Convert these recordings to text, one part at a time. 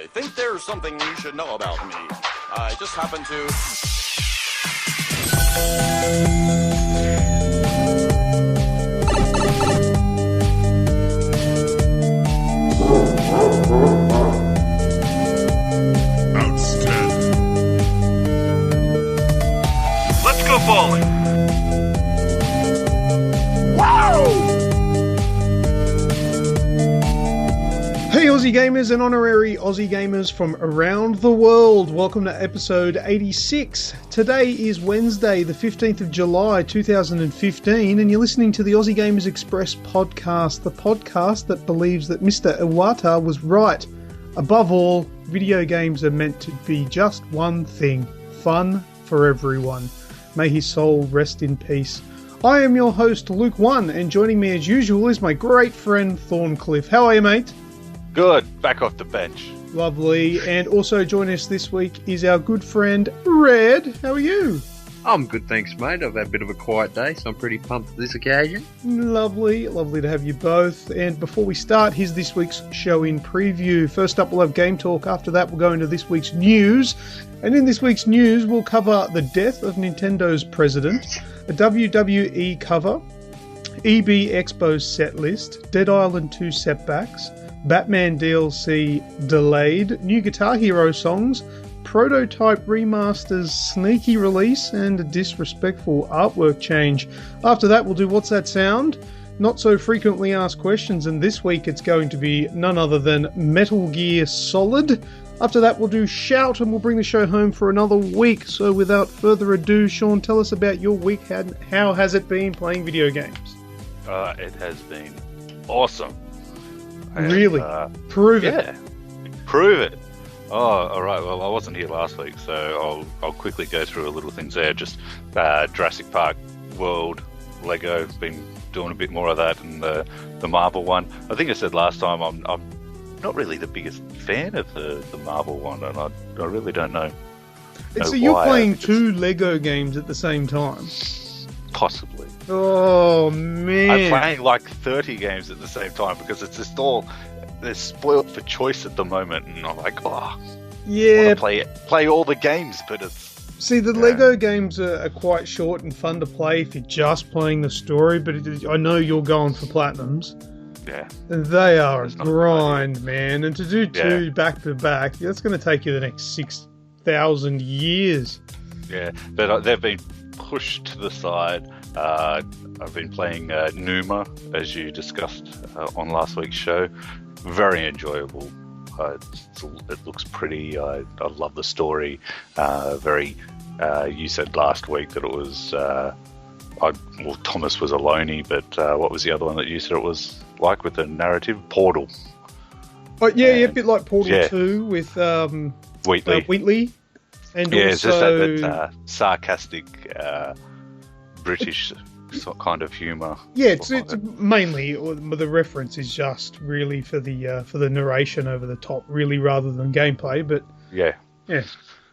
I think there's something you should know about me. I just happen to... Outstanding. Let's go bowling. Wow! Hey Aussie gamers and honorary Aussie gamers from around the world, welcome to episode 86. Today is Wednesday the 15th of July 2015 and you're listening to the Aussie Gamers Express podcast, the podcast that believes that Mr. Iwata was right. Above all, video games are meant to be just one thing, fun for everyone. May his soul rest in peace. I am your host LewkOne and joining me as usual is my great friend Thorncliff. How are you, mate? Good. Back off the bench. Lovely. And also joining us this week is our good friend Red. How are you? I'm good, thanks, mate. I've had a bit of a quiet day, so I'm pretty pumped for this occasion. Lovely. Lovely to have you both. And before we start, here's this week's show in preview. First up, we'll have Game Talk. After that, we'll go into this week's news. And in this week's news, we'll cover the death of Nintendo's president, a WWE cover, EB Expo Set List, Dead Island 2 setbacks, Batman DLC delayed, new Guitar Hero songs, Prototype Remaster's sneaky release, and a disrespectful artwork change. After that, we'll do What's That Sound? Not so frequently asked questions, and this week it's going to be none other than Metal Gear Solid. After that, we'll do Shout, and we'll bring the show home for another week. So without further ado, Sean, tell us about your week. How has it been playing video games? It has been awesome. Really? Prove it. Yeah, prove it. Oh, all right. Well, I wasn't here last week, so I'll quickly go through a little things there. Just Jurassic Park World, Lego. Been doing a bit more of that, and the Marvel one. I think I said last time I'm not really the biggest fan of the Marvel one, and I really don't know. So you're playing two Lego games at the same time? Possibly. Oh, man. I'm playing like 30 games at the same time because it's just all... They're spoiled for choice at the moment, and I'm like, yeah, I want to play all the games, but it's... See, the Lego games are quite short and fun to play if you're just playing the story, but I know you're going for Platinums. Yeah. And they are a grind, man. And to do two back-to-back, that's going to take you the next 6,000 years. Yeah, but they've been pushed to the side. I've been playing Numa, as you discussed on last week's show. Very enjoyable. It looks pretty. I love the story. You said last week that it was. Thomas was a loney, but what was the other one that you said it was like with the narrative? Portal. Oh yeah, a bit like Portal 2 with Wheatley. And also, it's just that sarcastic British kind of humour. Yeah, it's mainly the reference is just really for the narration over the top, really, rather than gameplay. But yeah.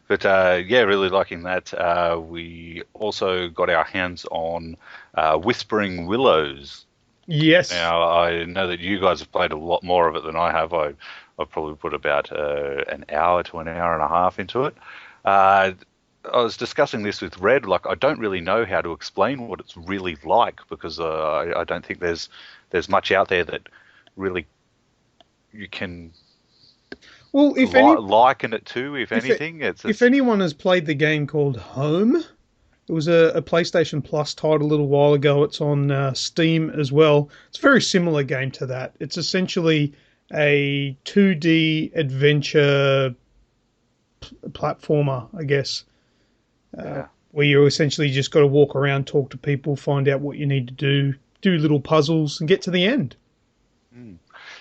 But really liking that. We also got our hands on Whispering Willows. Yes. Now I know that you guys have played a lot more of it than I have. I've probably put about an hour to an hour and a half into it. I was discussing this with Red. Like, I don't really know how to explain what it's really like because I don't think there's much out there that really you can liken it to. If anything, if anyone has played the game called Home, it was a PlayStation Plus title a little while ago. It's on Steam as well. It's a very similar game to that. It's essentially a 2D adventure platformer, I guess. Where you essentially just got to walk around, talk to people, find out what you need to do little puzzles, and get to the end.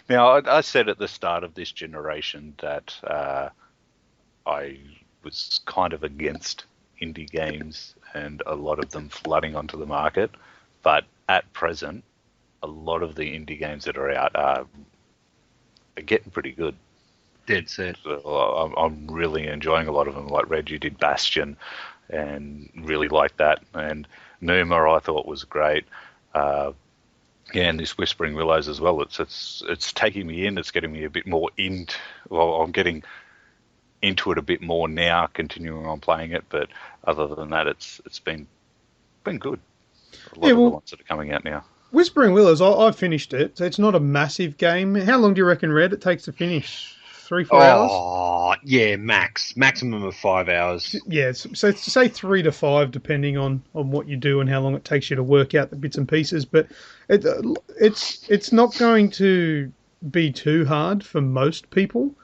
Now, I said at the start of this generation that I was kind of against indie games and a lot of them flooding onto the market, but at present, a lot of the indie games that are out are getting pretty good. Dead set. So I'm really enjoying a lot of them. Like Red, you did Bastion, and really liked that. And Numa, I thought was great. Yeah, and this Whispering Willows as well. It's taking me in. It's getting me a bit more into. Well, I'm getting into it a bit more now, continuing on playing it. But other than that, it's been good. A lot of the ones that are coming out now. Whispering Willows, I've finished it. So it's not a massive game. How long do you reckon, Red, it takes to finish? 3-4 hours? Oh, yeah, maximum of 5 hours. Yeah, so say 3 to 5, depending on what you do and how long it takes you to work out the bits and pieces. But it's not going to be too hard for most people.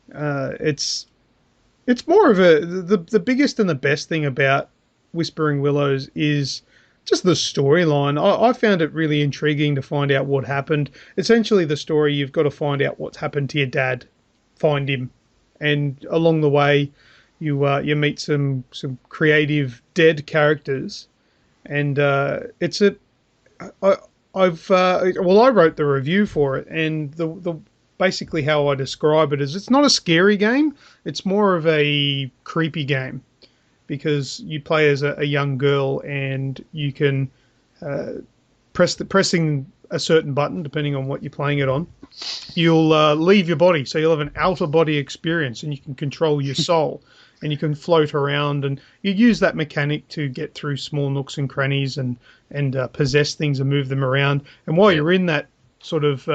It's more of the biggest and the best thing about Whispering Willows is just the storyline. I found it really intriguing to find out what happened. Essentially, the story, you've got to find out what's happened to your dad, find him, and along the way, you meet some creative dead characters, and I wrote the review for it, and the basically how I describe it is it's not a scary game, it's more of a creepy game, because you play as a young girl and you can pressing a certain button, depending on what you're playing it on, you'll leave your body. So you'll have an outer body experience and you can control your soul and you can float around, and you use that mechanic to get through small nooks and crannies and possess things and move them around. And while you're in that sort of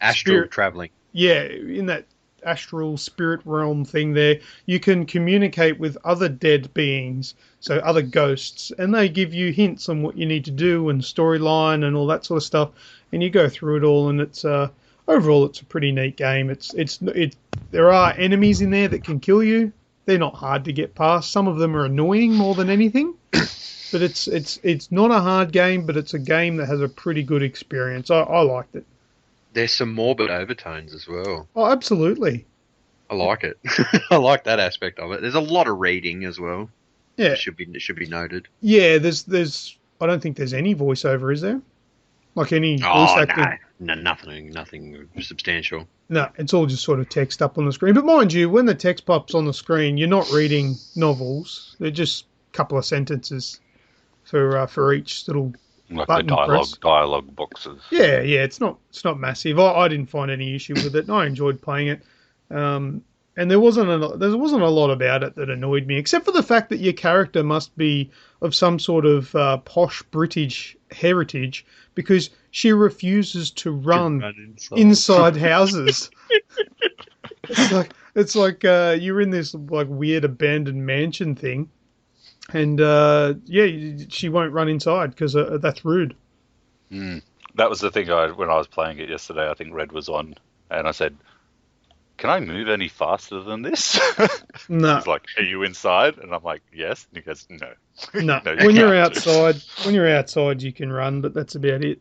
astral traveling. Yeah, in that astral spirit realm thing there, you can communicate with other dead beings, so other ghosts, and they give you hints on what you need to do and storyline and all that sort of stuff, and you go through it all, and it's overall it's a pretty neat game. There are enemies in there that can kill you. They're not hard to get past. Some of them are annoying more than anything, but it's not a hard game, but it's a game that has a pretty good experience. I liked it. There's some morbid overtones as well. Oh, absolutely. I like it. I like that aspect of it. There's a lot of reading as well. Yeah, it should be noted. Yeah, there's. I don't think there's any voiceover, is there? Like any voice acting? No, nothing substantial. No, it's all just sort of text up on the screen. But mind you, when the text pops on the screen, you're not reading novels. They're just a couple of sentences for each little. Like the dialogue boxes. Yeah, it's not massive. I didn't find any issue with it. I enjoyed playing it, and there wasn't a lot about it that annoyed me, except for the fact that your character must be of some sort of posh British heritage, because she refuses to run inside houses. It's like you're in this like weird abandoned mansion thing. And, she won't run inside because that's rude. That was the thing when I was playing it yesterday. I think Red was on, and I said, can I move any faster than this? No. He's like, are you inside? And I'm like, yes. And he goes, no. No. No, When you're outside, you can run, but that's about it.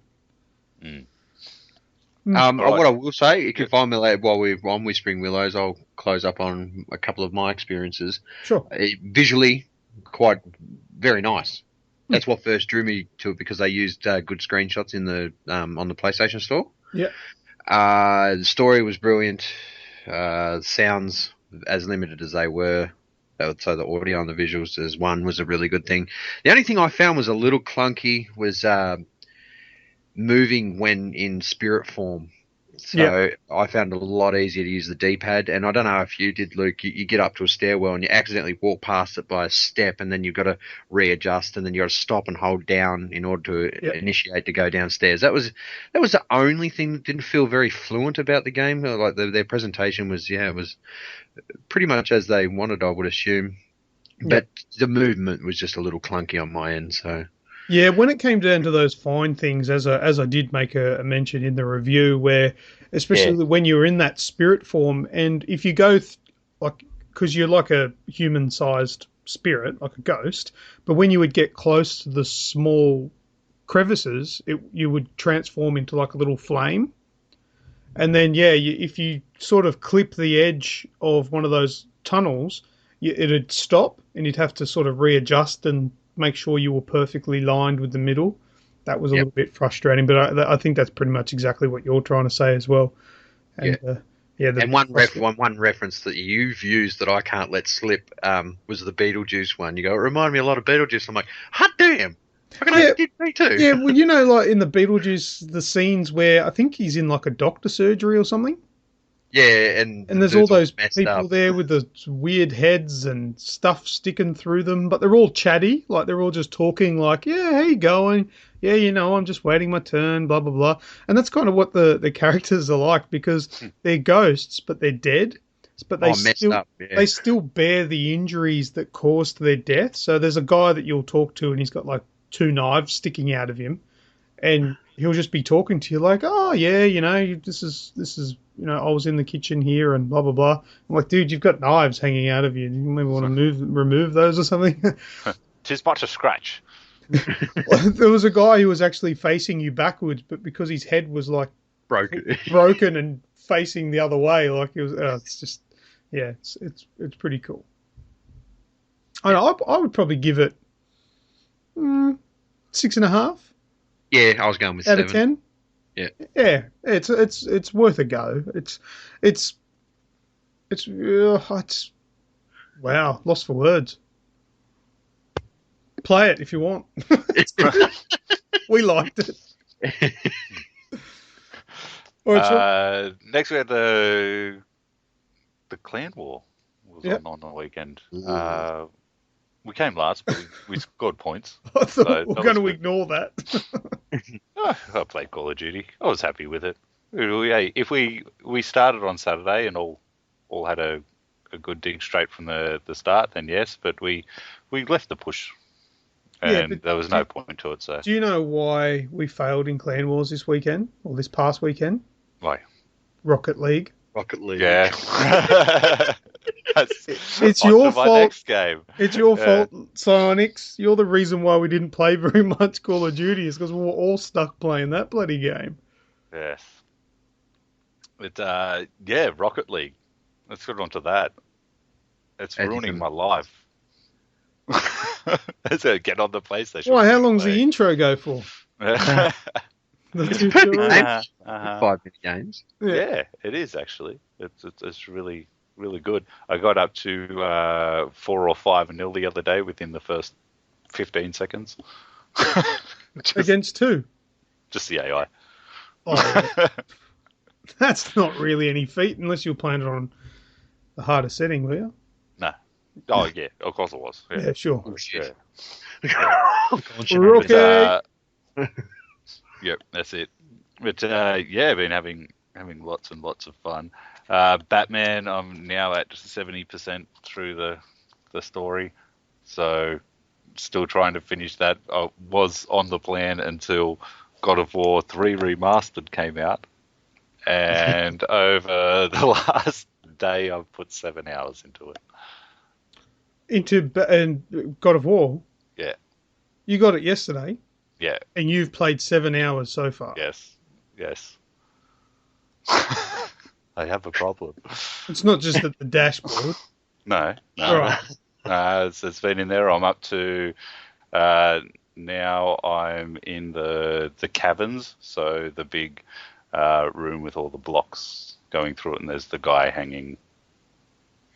What I will say, if you find me later while we're on Whispering Willows, I'll close up on a couple of my experiences. Sure. Visually, quite very nice. That's what first drew me to it, because they used good screenshots in the on the PlayStation Store. Yeah. The story was brilliant. Sounds as limited as they were, so the audio and the visuals as one was a really good thing. The only thing I found was a little clunky was moving when in spirit form. So I found it a lot easier to use the D-pad, and I don't know if you did, Luke. You get up to a stairwell and you accidentally walk past it by a step, and then you've got to readjust, and then you've got to stop and hold down in order to initiate to go downstairs. That was the only thing that didn't feel very fluent about the game. Like their presentation was, it was pretty much as they wanted, I would assume, but the movement was just a little clunky on my end. So. Yeah, when it came down to those fine things, as I did make a mention in the review, where especially when you're in that spirit form, and if you go because you're like a human-sized spirit, like a ghost, but when you would get close to the small crevices, you would transform into like a little flame, and then if you sort of clip the edge of one of those tunnels, it'd stop, and you'd have to sort of readjust and make sure you were perfectly lined with the middle. That was a little bit frustrating, but I think that's pretty much exactly what you're trying to say as well. And, and one reference that you've used that I can't let slip was the Beetlejuice one. You go, it reminded me a lot of Beetlejuice. I'm like, hot damn! Yeah. Me too. Yeah, well, like in the Beetlejuice, the scenes where I think he's in like a doctor surgery or something. Yeah, and And there's all those people there with the weird heads and stuff sticking through them, but they're all chatty, like they're all just talking like, yeah, how you going? Yeah, I'm just waiting my turn, blah, blah, blah. And that's kind of what the characters are like, because they're ghosts, but they're dead. But they still bear the injuries that caused their death. So there's a guy that you'll talk to and he's got like 2 knives sticking out of him. And he'll just be talking to you like, oh, yeah, this is, I was in the kitchen here and blah, blah, blah. I'm like, dude, you've got knives hanging out of you. You maybe want to remove those or something? Tis but a scratch. There was a guy who was actually facing you backwards, but because his head was like broken and facing the other way, like it was, it's just, yeah, it's pretty cool. I would probably give it 6.5. Yeah, I was going with out 7. of 10. Yeah, it's worth a go. It's wow, lost for words. Play it if you want. We liked it. All right, next we had the Clan War was on the weekend. We came last, but we scored points. I thought we were going to ignore that. I played Call of Duty. I was happy with it. If we started on Saturday and all had a good dig straight from the start, then yes. But we left the push, and there was no point to it. So, do you know why we failed in Clan Wars this weekend or this past weekend? Why? Rocket League. Yeah. It's your fault. Next game. It's your fault, Sonics. You're the reason why we didn't play very much Call of Duty, is because we were all stuck playing that bloody game. Yes. But Rocket League. Let's get on to that. It's ruining my life. So get on the PlayStation. Why? How long's the intro go for? 5 minute games. Yeah, it is actually. It's really, really good. I got up to 4 or 5-0 the other day within the first 15 seconds. Against 2? Just the AI. Oh, yeah. That's not really any feat unless you're playing it on the harder setting, were you? No. Oh, yeah, of course it was. Yeah, sure. Yeah. Rookie! Yep, that's it. But been having lots and lots of fun. Batman, I'm now at 70% through the story, so still trying to finish that. I was on the plan until God of War 3 Remastered came out, and over the last day I've put 7 hours into it. And God of War? Yeah. You got it yesterday? Yeah. And you've played 7 hours so far? Yes. I have a problem. It's not just at the dashboard. No. Right. It's been in there. I'm up to now. I'm in the caverns, so the big room with all the blocks going through it, and there's the guy hanging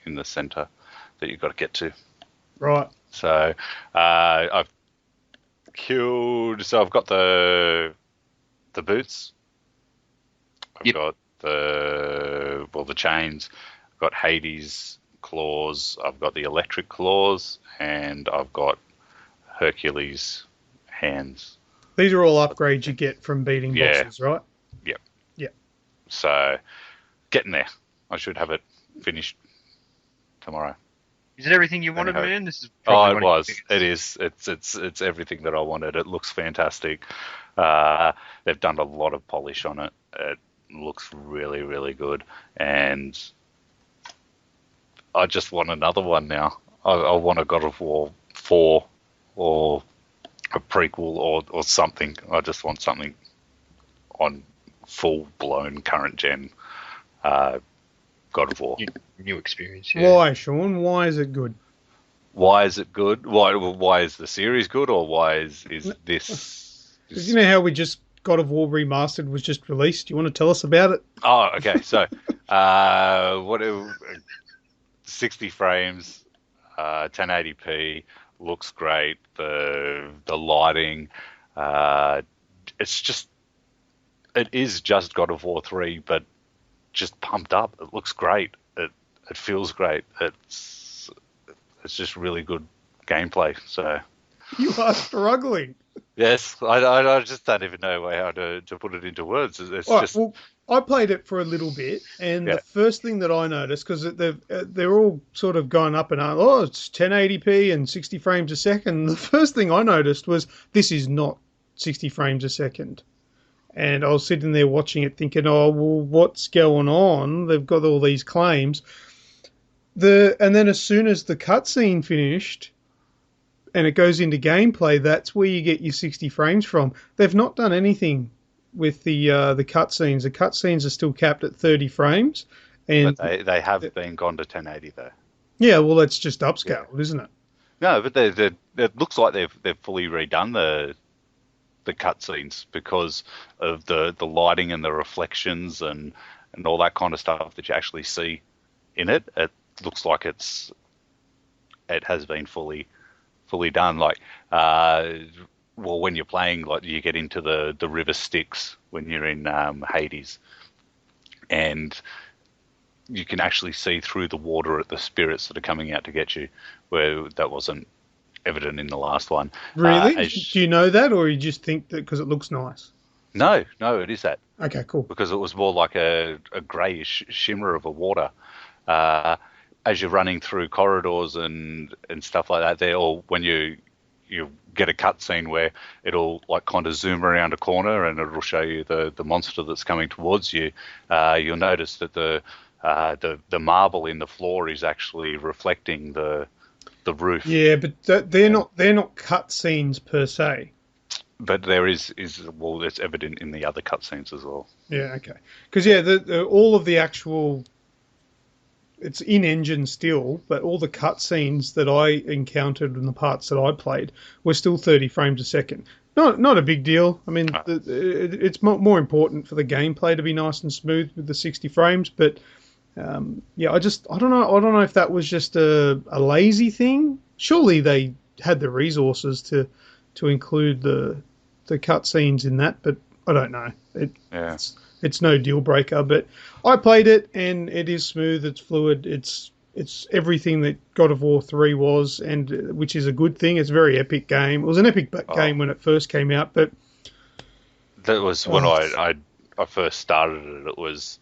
in the center that you've got to get to. Right. So I've killed. So I've got the boots. I've got the chains. I've got Hades claws. I've got the electric claws, and I've got Hercules hands. These are all upgrades you get from beating bosses, right? Yep. Yep. So getting there. I should have it finished tomorrow. Is it everything you wanted, man? This is it was. It is. It's everything that I wanted. It looks fantastic. They've done a lot of polish on it. It looks really, really good, and I just want another one now. I want a God of War 4 or a prequel or something. I just want something on full-blown current gen God of War. New experience. Yeah. Why, Sean? Why is it good? Why is it good? Why is the series good, or why is this? Because you know how we just God of War Remastered was just released. Do you want to tell us about it? Oh, okay. So, 60 frames, 1080p, looks great. The lighting, it is just God of War 3, but just pumped up. It looks great. It feels great. It's just really good gameplay. So You are struggling. yes, I just don't even know how to put it into words. It's All right, just well, I played it for a little bit, and Yeah. the first thing that I noticed, because they're all sort of going up and up, oh, it's 1080p and 60 frames a second. The first thing I noticed was this is not 60 frames a second. And I was sitting there watching it thinking, oh, well, what's going on? They've got all these claims. And then as soon as the cutscene finished and it goes into gameplay, that's where you get your 60 frames from. They've not done anything with the cutscenes. The cutscenes are still capped at 30 frames. And but they have been gone to 1080 though. yeah, well, that's just upscaled, isn't it? No, but it looks like they've fully redone the cutscenes because of the lighting and the reflections and all that kind of stuff that you actually see in it. It looks like it has been fully done. Like, well, when you're playing, like you get into the river Styx when you're in Hades, and you can actually see through the water at the spirits that are coming out to get you, where that wasn't evident in the last one. Really? Do you know that, or you just think that because it looks nice? No, it is that. Okay, cool. Because it was more like a greyish shimmer of a water. As you're running through corridors and stuff like that there, or when you get a cutscene where it'll like kind of zoom around a corner and it'll show you the monster that's coming towards you, you'll notice that the marble in the floor is actually reflecting the roof. Yeah, but they're not cutscenes per se. But there is well, it's evident in the other cutscenes as well. Yeah, okay. Because yeah, all of the actual, it's in engine still, but all the cutscenes that I encountered in the parts that I played were still 30 frames a second. Not a big deal. I mean, it's more important for the gameplay to be nice and smooth with the 60 frames, but. Yeah, I don't know if that was just a lazy thing. Surely they had the resources to include the cutscenes in that, but I don't know. It's no deal breaker. But I played it and it is smooth. It's fluid. It's everything that God of War 3 was, and which is a good thing. It's a very epic game. It was an epic game when it first came out, but that was when I first started it. It was.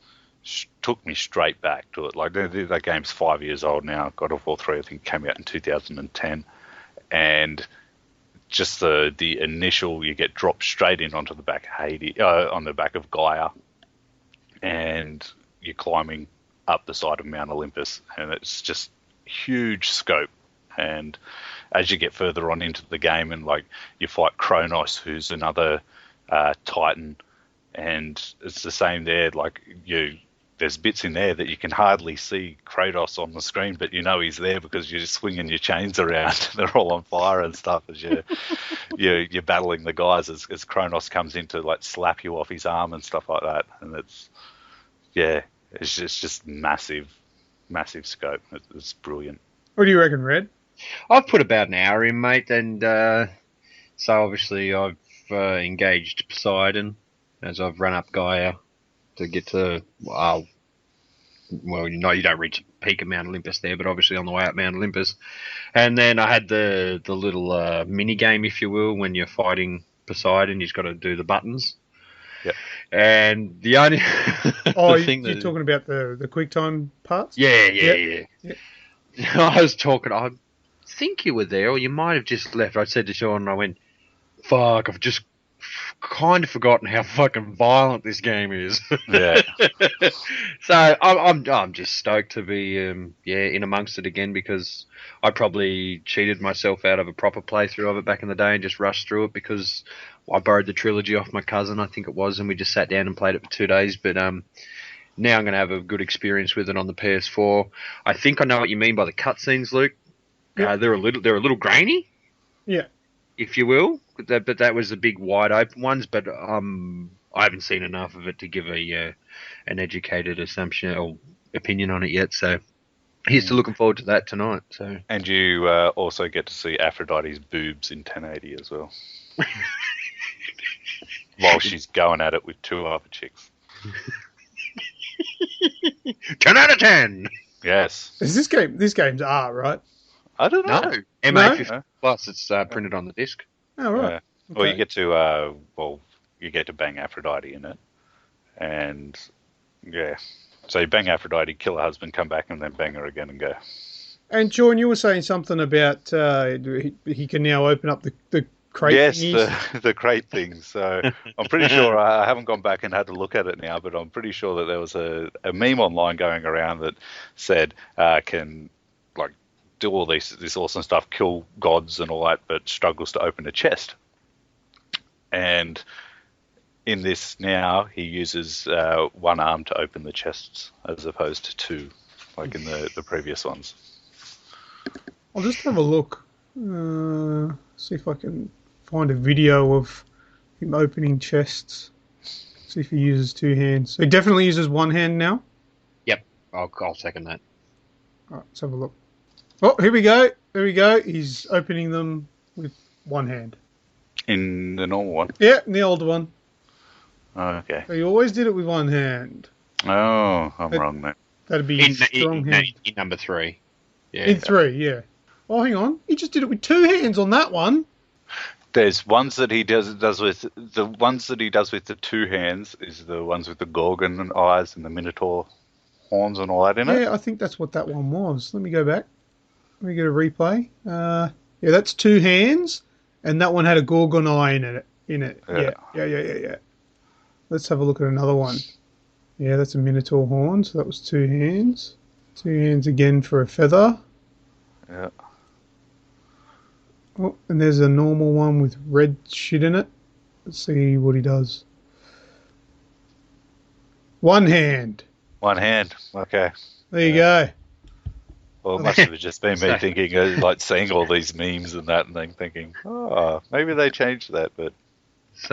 Took me straight back to it. Like that game's 5 years old now. God of War 3, I think, came out in 2010, and just the initial, you get dropped straight in onto the back of Hades, on the back of Gaia, and you're climbing up the side of Mount Olympus, and it's just huge scope. And as you get further on into the game, and like you fight Kronos, who's another Titan, and it's the same there. Like there's bits in there that you can hardly see Kratos on the screen, but you know he's there because you're just swinging your chains around. They're all on fire and stuff as you're battling the guys as Kronos comes in to like slap you off his arm and stuff like that. And it's just massive scope. It's brilliant. what do you reckon, Red? I've put about an hour in, mate, and so obviously I've engaged Poseidon as I've run up Gaia to get to, well, you don't reach the peak of Mount Olympus there, but obviously on the way up Mount Olympus. And then I had the little mini game, if you will, when you're fighting Poseidon, you've got to do the buttons. Yep. And the only you're talking about the quick time parts? Yeah. I was talking, I think you were there, or you might have just left. I said to Sean, and I went, fuck, I've just kind of forgotten how fucking violent this game is. Yeah. So I'm just stoked to be in amongst it again, because I probably cheated myself out of a proper playthrough of it back in the day and just rushed through it because I borrowed the trilogy off my cousin, I think it was, and we just sat down and played it for 2 days. But now I'm going to have a good experience with it on the PS4. I think I know what you mean by the cutscenes, Luke. Yep. They're a little grainy. Yeah. If you will, but that was the big wide open ones. But I haven't seen enough of it to give an educated assumption or opinion on it yet. So Here's to looking forward to that tonight. So, And you also get to see Aphrodite's boobs in 1080 as well. While she's going at it with 2 other chicks. 10 out of 10. Yes. Is this game? This game's R, right? I don't know. No, MA50 plus. It's printed on the disc. Oh, right. Well, you Okay. get to you get to bang Aphrodite in it, and yeah. So you bang Aphrodite, kill her husband, come back, and then bang her again and go. And Sean, you were saying something about he can now open up the crate. Yes, thingies. the crate thing. So I'm pretty sure I haven't gone back and had to look at it now, but I'm pretty sure that there was a meme online going around that said can like do all this awesome stuff, kill gods and all that, but struggles to open a chest. And in this now, he uses one arm to open the chests as opposed to 2, like in the previous ones. I'll just have a look. See if I can find a video of him opening chests. See if he uses 2 hands. So he definitely uses 1 hand now. Yep, I'll second that. All right, let's have a look. Oh, here we go. There we go. He's opening them with 1 hand. In the normal one? Yeah, in the older one. Oh, okay. So he always did it with 1 hand. Oh, I'm wrong there. That'd be strong hand. In number 3. Yeah. In 3, yeah. Oh, hang on. He just did it with 2 hands on that one. There's ones that he does with the ones that he does with the 2 hands is the ones with the Gorgon and eyes and the Minotaur horns and all that in it. Yeah, I think that's what that one was. Let me go back. Let me get a replay. Yeah, that's 2 hands, and that one had a Gorgon eye in it. Yeah. Let's have a look at another one. Yeah, that's a Minotaur horn, so that was 2 hands. 2 hands again for a feather. Yeah. Oh, and there's a normal one with red shit in it. Let's see what he does. 1 hand. 1 hand. Okay. There you go. Well, it must have just been me thinking, like seeing all these memes and that, and then thinking, oh, maybe they changed that. But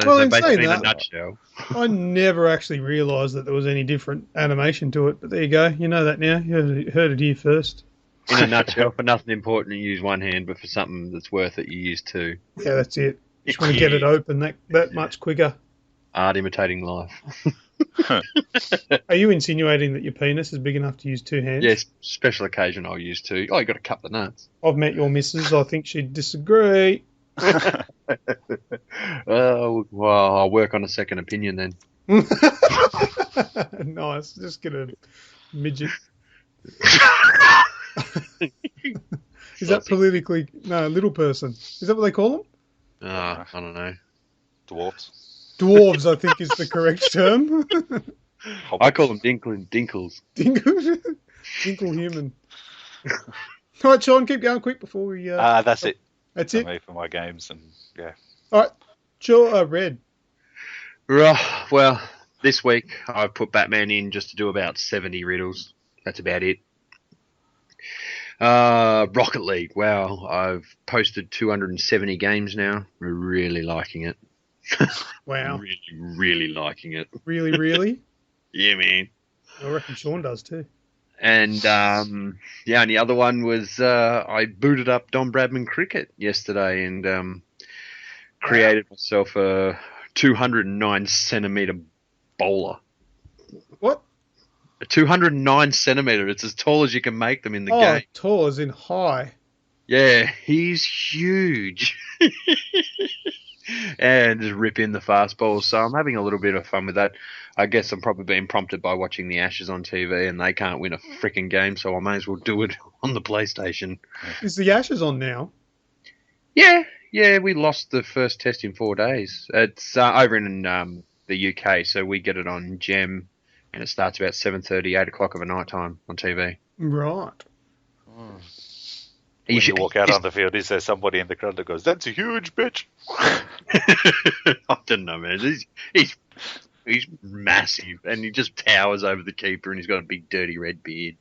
Well, in basically, saying in a that- nutshell. I never actually realised that there was any different animation to it, but there you go. You know that now. You heard it here first. In a nutshell, for nothing important, you use 1 hand, but for something that's worth it, you use 2. Yeah, that's it. Just want to get it open that much quicker. Art imitating life. Are you insinuating that your penis is big enough to use 2 hands? Yes, special occasion I'll use 2. Oh, you got to cut the nuts. I've met your missus. I think she'd disagree. Oh, well, I'll work on a second opinion then. Nice. Just get a midget. Is that politically... No, little person. Is that what they call them? I don't know. dwarves. Dwarves, I think, is the correct term. I call them dinkles. Dinkle human. All right, Sean, keep going quick before we... That's it. That's For it? me for my games, and yeah. All right. Sure, Red. Right, well, this week I've put Batman in just to do about 70 riddles. That's about it. Rocket League. Wow, I've posted 270 games now. We're really liking it. Wow. Really, really liking it. Really, really? Yeah, man. I reckon Sean does too. And the only other one was I booted up Don Bradman Cricket yesterday and created myself a 209 centimeter bowler. What? A 209 centimeter. It's as tall as you can make them in the Oh, game. tall as in high. Yeah, he's huge. And just rip in the fast balls. So I'm having a little bit of fun with that. I guess I'm probably being prompted by watching the Ashes on TV, and they can't win a freaking game, so I may as well do it on the PlayStation. Is the Ashes on now? Yeah, we lost the first test in 4 days. It's over in the UK, so we get it on Gem, and it starts about 7:30, 8 o'clock of a night time on TV. Right. When you walk out on the field, is there somebody in the crowd that goes, "That's a huge bitch"? I don't know, man. He's massive, and he just towers over the keeper, and he's got a big, dirty red beard.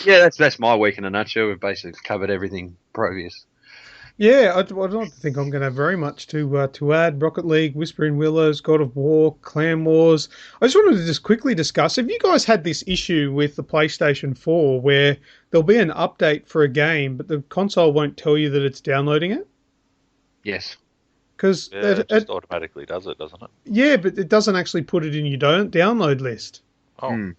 Yeah, that's my week in a nutshell. We've basically covered everything previous. Yeah, I don't think I'm going to have very much to add. Rocket League, Whispering Willows, God of War, Clan Wars. I just wanted to just quickly discuss, have you guys had this issue with the PlayStation 4 where there'll be an update for a game, but the console won't tell you that it's downloading it? Yes. Because Yeah, it just automatically does it, doesn't it? yeah, but it doesn't actually put it in your download list. Oh,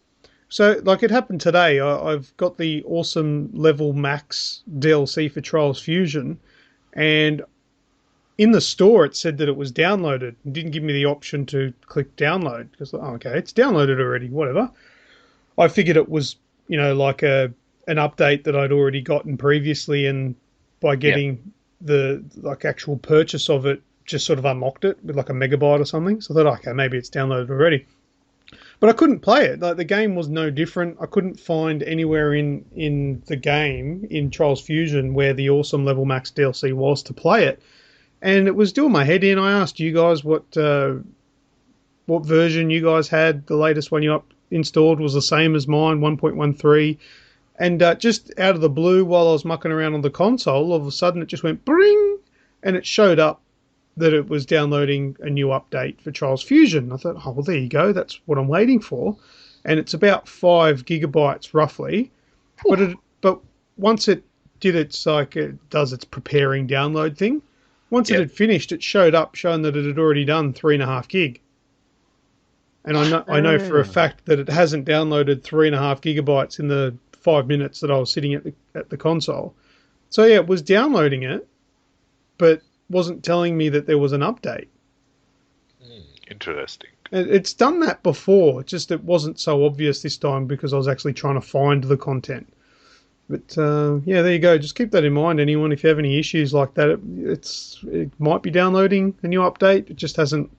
So, like it happened today, I've got the Awesome Level Max DLC for Trials Fusion, and in the store it said that it was downloaded. It didn't give me the option to click download because, okay, it's downloaded already, whatever. I figured it was, like an update that I'd already gotten previously, and by getting the actual purchase of it, just sort of unlocked it with like a megabyte or something. So I thought, okay, maybe it's downloaded already. But I couldn't play it. Like, the game was no different. I couldn't find anywhere in the game, in Trials Fusion, where the Awesome Level Max DLC was to play it. And it was doing my head in. I asked you guys what version you guys had. The latest one you installed was the same as mine, 1.13. And just out of the blue, while I was mucking around on the console, all of a sudden it just went bring, and it showed up that it was downloading a new update for Trials Fusion. I thought, oh, well, there you go. That's what I'm waiting for. And it's about 5 gigabytes roughly. But once it did its preparing download thing, once it had finished, it showed up showing that it had already done 3.5 gig. And I know for a fact that it hasn't downloaded 3.5 gigabytes in the 5 minutes that I was sitting at the console. So yeah, it was downloading it, but wasn't telling me that there was an update. interesting. It's done that before, just it wasn't so obvious this time because I was actually trying to find the content. But yeah, there you go. Just keep that in mind, anyone. If you have any issues like that, it might be downloading a new update. It just hasn't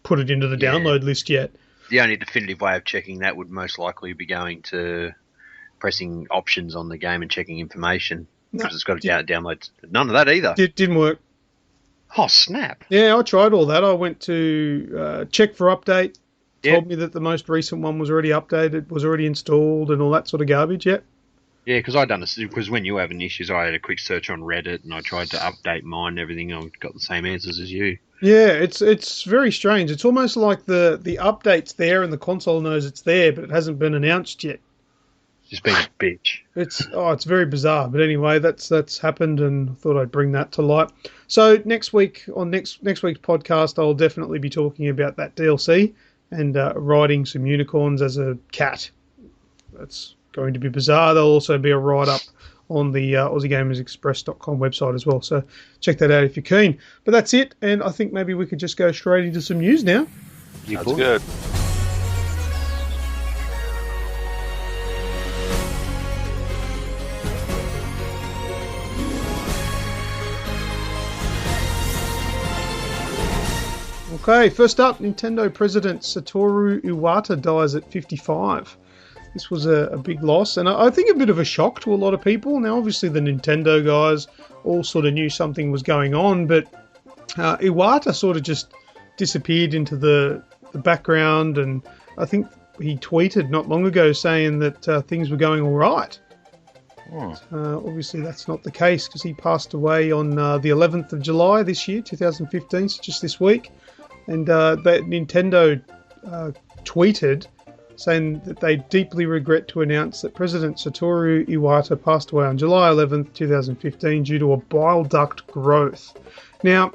put it into the download list yet. The only definitive way of checking that would most likely be going to pressing options on the game and checking information. Because it's got to download. None of that either. Didn't work. Oh, snap. Yeah, I tried all that. I went to check for update. Told me that the most recent one was already updated, was already installed, and all that sort of garbage. Yep. Yeah, because I done this because when you were having issues, I had a quick search on Reddit and I tried to update mine and everything. I got the same answers as you. Yeah, it's very strange. It's almost like the update's there and the console knows it's there, but it hasn't been announced yet. Just being a bitch. It's very bizarre. But anyway, that's happened, and I thought I'd bring that to light. So next week on next week's podcast, I'll definitely be talking about that DLC and riding some unicorns as a cat. That's going to be bizarre. There'll also be a write-up on the aussiegamersexpress.com website as well. So check that out if you're keen. But that's it, and I think maybe we could just go straight into some news now. That's good. Okay, first up, Nintendo President Satoru Iwata dies at 55. This was a big loss, and I think a bit of a shock to a lot of people. Now, obviously, the Nintendo guys all sort of knew something was going on, but Iwata sort of just disappeared into the background, and I think he tweeted not long ago saying that things were going all right. Obviously, that's not the case because he passed away on the 11th of July this year, 2015, so just this week. And that Nintendo tweeted saying that they deeply regret to announce that President Satoru Iwata passed away on July 11th, 2015 due to a bile duct growth. Now,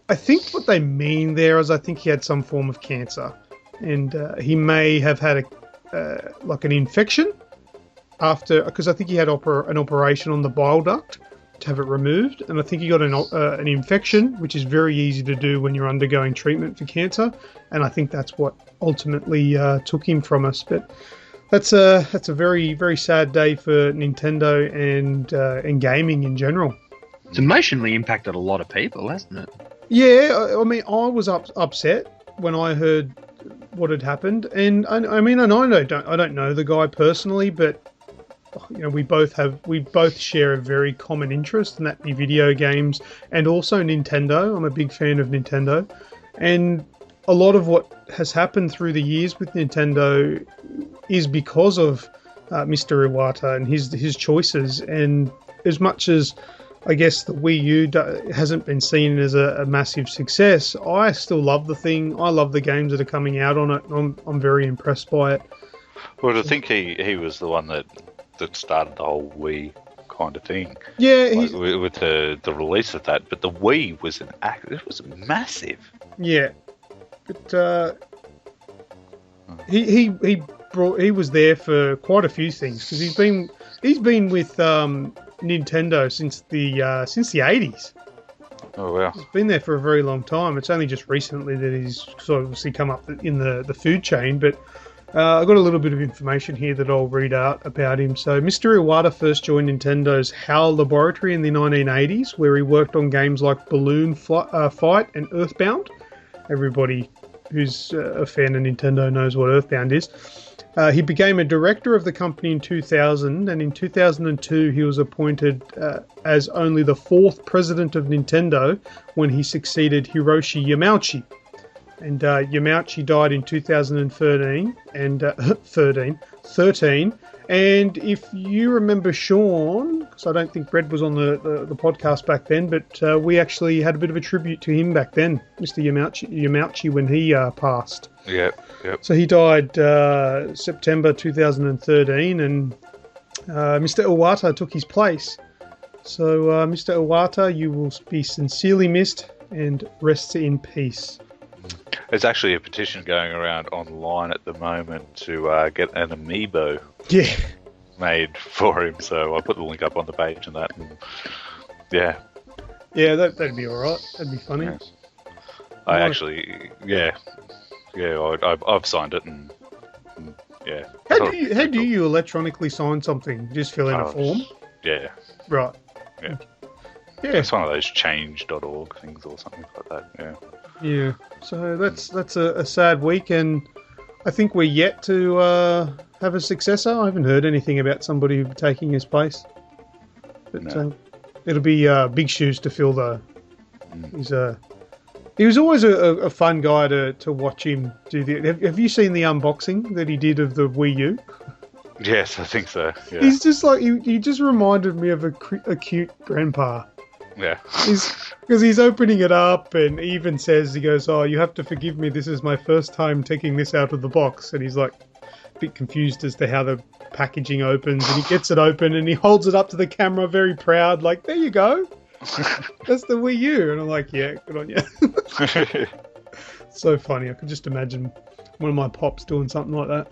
I think what they mean there is I think he had some form of cancer. And he may have had an infection after, because I think he had an operation on the bile duct to have it removed, and I think he got an infection, which is very easy to do when you're undergoing treatment for cancer, and I think that's what ultimately took him from us. But that's a very, very sad day for Nintendo and gaming in general. It's emotionally impacted a lot of people, hasn't it? Yeah, I mean, I was upset when I heard what had happened, and I don't know the guy personally, but we both share a very common interest, and that be video games and also Nintendo. I'm a big fan of Nintendo, and a lot of what has happened through the years with Nintendo is because of Mr. Iwata and his choices. And as much as I guess the Wii U hasn't been seen as a massive success. I still love the thing. I love the games that are coming out on it. I'm very impressed by it. Well, I think he was the one that started the whole Wii kind of thing. Yeah, like, with the release of that. But the Wii was it was massive. Yeah, but he was there for quite a few things because he's been with Nintendo since the 80s. Oh wow! He's been there for a very long time. It's only just recently that he's sort of obviously come up in the food chain, but. I've got a little bit of information here that I'll read out about him. So, Mr. Iwata first joined Nintendo's HAL laboratory in the 1980s, where he worked on games like Balloon Fight and Earthbound. Everybody who's a fan of Nintendo knows what Earthbound is. He became a director of the company in 2000, and in 2002 he was appointed as only the 4th president of Nintendo when he succeeded Hiroshi Yamauchi. And Yamauchi died in 2013. And if you remember Sean, because I don't think Brad was on the podcast back then, but we actually had a bit of a tribute to him back then, Mr. Yamauchi when he passed. Yep. So he died September 2013, and Mr. Iwata took his place. So, Mr. Iwata, you will be sincerely missed and rest in peace. There's actually a petition going around online at the moment to get an amiibo made for him. So I put the link up on the page and that. And yeah, that'd be all right. That'd be funny. Yeah. I've signed it and yeah. How do you electronically sign something? Just fill in a form? Yeah. Right. Yeah. Yeah. It's one of those change.org things or something like that. Yeah. Yeah, so that's a sad week, and I think we're yet to have a successor. I haven't heard anything about somebody taking his place, but it'll be big shoes to fill, though. He was always a fun guy to watch him do the. Have you seen the unboxing that he did of the Wii U? Yes, I think so. Yeah. He's just like he just reminded me of a cute grandpa. Yeah. Because he's opening it up and he even says, he goes, "Oh, you have to forgive me, this is my first time taking this out of the box." And he's like a bit confused as to how the packaging opens, and he gets it open and he holds it up to the camera very proud, like, "There you go. That's the Wii U." And I'm like, yeah, good on you. So funny. I could just imagine one of my pops doing something like that.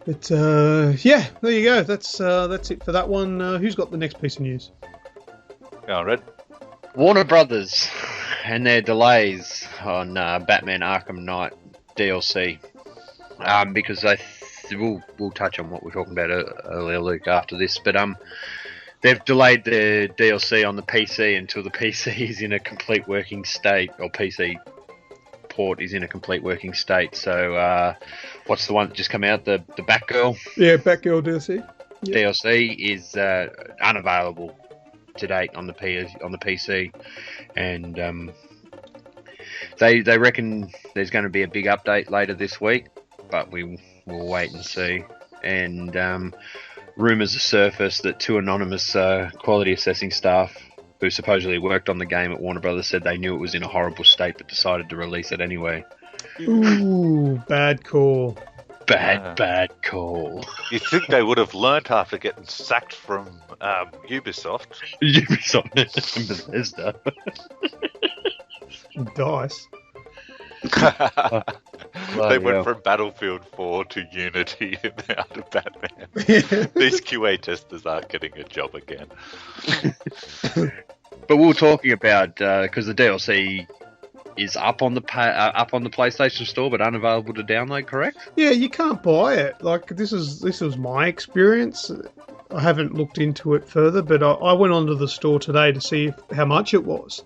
But yeah, there you go. That's it for that one. Who's got the next piece of news? Go on, Red. Warner Brothers and their delays on Batman Arkham Knight DLC. Because we'll touch on what we're talking about earlier, Luke, after this. But they've delayed the DLC on the PC until the PC is in a complete working state, or PC port is in a complete working state. So what's the one that just come out? The Batgirl? Yeah, Batgirl DLC. Yep. DLC is unavailable to date on the PC, and they reckon there's going to be a big update later this week, but we'll wait and see. And rumours have surfaced that 2 anonymous quality assessing staff who supposedly worked on the game at Warner Brothers said they knew it was in a horrible state but decided to release it anyway. Ooh, bad call. Bad call. You'd think they would have learnt after getting sacked from Ubisoft. Ubisoft and Bethesda. DICE. They went from Battlefield 4 to Unity and now to Batman. These QA testers aren't getting a job again. But we were talking about because the DLC is up on the PlayStation Store, but unavailable to download. Correct? Yeah, you can't buy it. Like this was my experience. I haven't looked into it further, but I went onto the store today to see how much it was,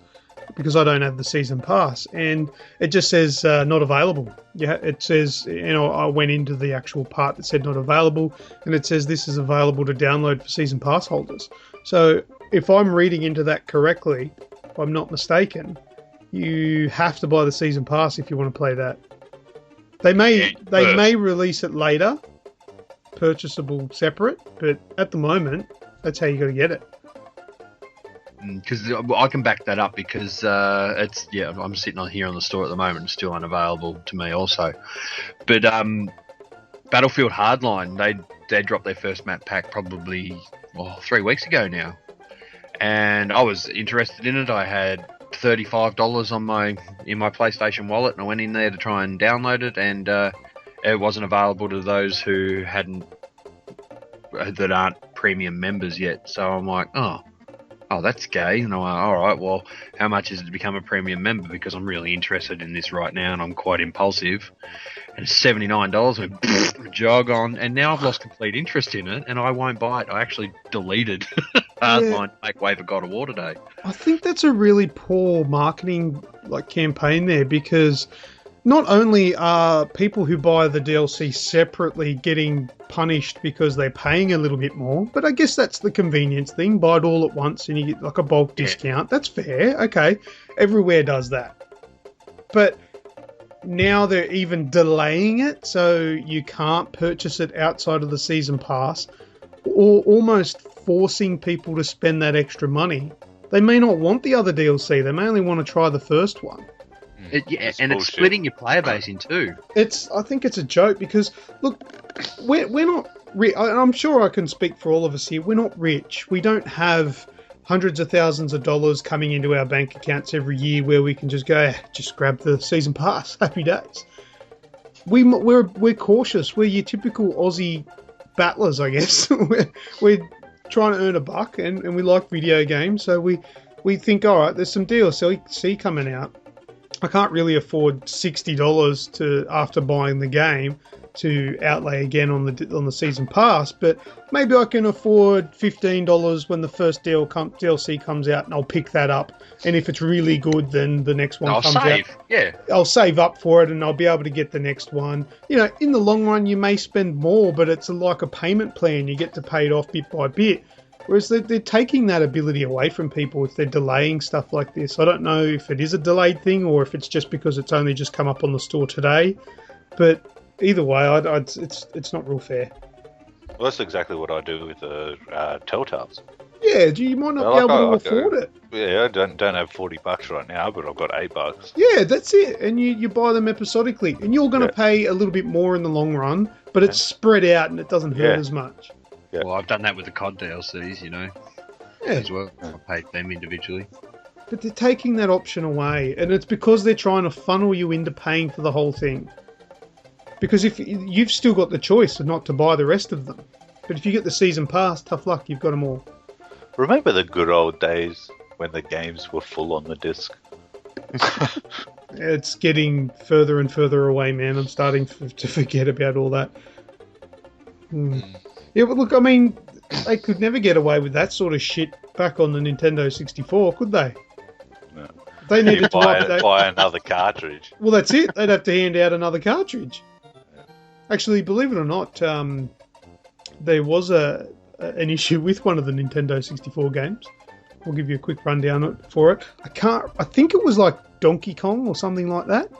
because I don't have the season pass, and it just says not available. Yeah, it says, I went into the actual part that said not available, and it says this is available to download for season pass holders. So if I'm reading into that correctly, if I'm not mistaken, you have to buy the season pass if you want to play that. They may release it later, purchasable separate, but at the moment, that's how you got to get it. because I can back that up because I'm sitting on here on the store at the moment, it's still unavailable to me also. But Battlefield Hardline, they dropped their first map pack probably 3 weeks ago now, and I was interested in it. I had $35 in my PlayStation wallet, and I went in there to try and download it, and it wasn't available to those who that aren't premium members yet. So I'm like, oh, that's gay. And I'm like, all right, well, how much is it to become a premium member? Because I'm really interested in this right now, and I'm quite impulsive. And it's $79. Went jog on, and now I've lost complete interest in it, and I won't buy it. I actually deleted Hardline to make way for God of War today. I think that's a really poor marketing campaign there, because not only are people who buy the DLC separately getting punished because they're paying a little bit more, but I guess that's the convenience thing. Buy it all at once and you get a bulk discount. That's fair. Okay. Everywhere does that. But now they're even delaying it, so you can't purchase it outside of the season pass, or almost forcing people to spend that extra money. They may not want the other DLC. They may only want to try the first one. It's splitting your player base in two. I think it's a joke because, look, we're not rich. I'm sure I can speak for all of us here. We're not rich. We don't have hundreds of thousands of dollars coming into our bank accounts every year where we can just go, just grab the season pass. Happy days. We're cautious. We're your typical Aussie battlers, I guess. we're trying to earn a buck, and we like video games, so we think, all right, there's some DLC coming out. I can't really afford $60 after buying the game to outlay again on the season pass, but maybe I can afford $15 when the first DLC comes out, and I'll pick that up. And if it's really good, then the next one comes out. Yeah, I'll save up for it, and I'll be able to get the next one. In the long run, you may spend more, but it's like a payment plan. You get to pay it off bit by bit. Whereas they're taking that ability away from people if they're delaying stuff like this. I don't know if it is a delayed thing or if it's just because it's only just come up on the store today. But either way, it's not real fair. Well, that's exactly what I do with the Telltales. Yeah, you might not be able to afford it. Yeah, I don't have $40 right now, but I've got $8. Yeah, that's it. And you buy them episodically. And you're going to pay a little bit more in the long run, but it's spread out and it doesn't hurt as much. Yeah. Well, I've done that with the COD DLCs, as well. I paid them individually. But they're taking that option away, and it's because they're trying to funnel you into paying for the whole thing. Because if you've still got the choice of not to buy the rest of them, but if you get the season pass, tough luck, you've got them all. Remember the good old days when the games were full on the disc? It's getting further and further away, man. I'm starting to forget about all that. Yeah, but look, I mean, they could never get away with that sort of shit back on the Nintendo 64, could they? No. They needed to buy another cartridge. Well, that's it. They'd have to hand out another cartridge. Actually, believe it or not, there was an issue with one of the Nintendo 64 games. I'll give you a quick rundown for it. I think it was like Donkey Kong or something like that.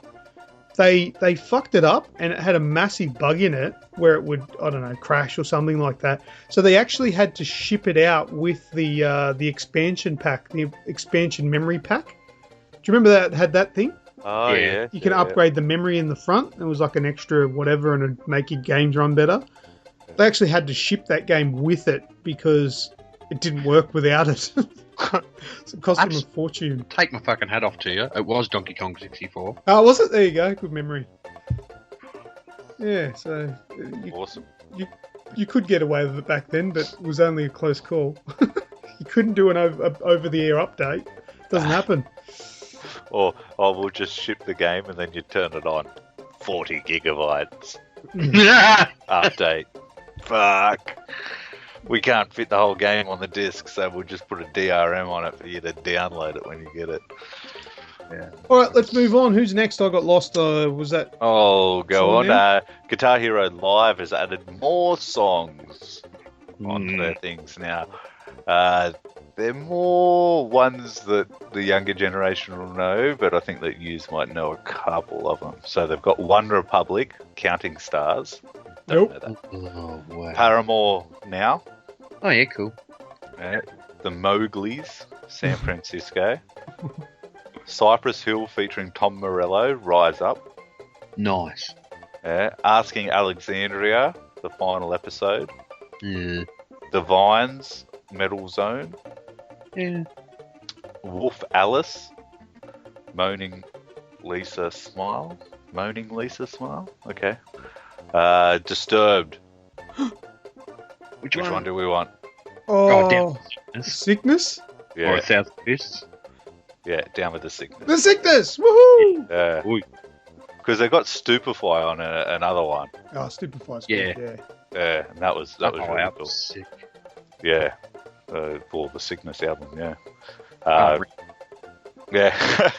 They fucked it up, and it had a massive bug in it where it would, I don't know, crash or something like that. So they actually had to ship it out with the expansion pack, the expansion memory pack. Do you remember that had that thing? Oh, yeah. You can upgrade the memory in the front. It was like an extra whatever, and it'd make your games run better. They actually had to ship that game with it because it didn't work without it. So it cost them a fortune. Take my fucking hat off to you. It was Donkey Kong 64. Oh, was it? There you go. Good memory. Yeah, so... Awesome. You could get away with it back then, but it was only a close call. You couldn't do an over-the-air update. Doesn't happen. Or we'll just ship the game and then you turn it on. 40 gigabytes. Update. Fuck. We can't fit the whole game on the disc, so we'll just put a DRM on it for you to download it when you get it. Yeah. All right, let's move on. Who's next? I got lost. Was that? Oh, go on. Guitar Hero Live has added more songs onto their things now. They're more ones that the younger generation will know, but I think that yous might know a couple of them. So they've got One Republic, Counting Stars. Don't know that. Oh, wow. Paramore Now. Oh, yeah, cool. The Mowgli's, San Francisco. Cypress Hill featuring Tom Morello, Rise Up. Nice. Asking Alexandria, the final episode. Yeah. The Vines, Metal Zone. Yeah. Wolf Alice, Moaning Lisa Smile. Okay. Disturbed. Which Which one do we want? Oh, damn. Sickness? Yeah, Or South Fists. yeah, down with the sickness. The sickness! Woohoo! Yeah, because they got Stupefy on another one. Oh, Stupefy's Yeah. good, Yeah, and that was really that cool. was sick. Yeah, for the Sickness album. Yeah, Oh, yeah.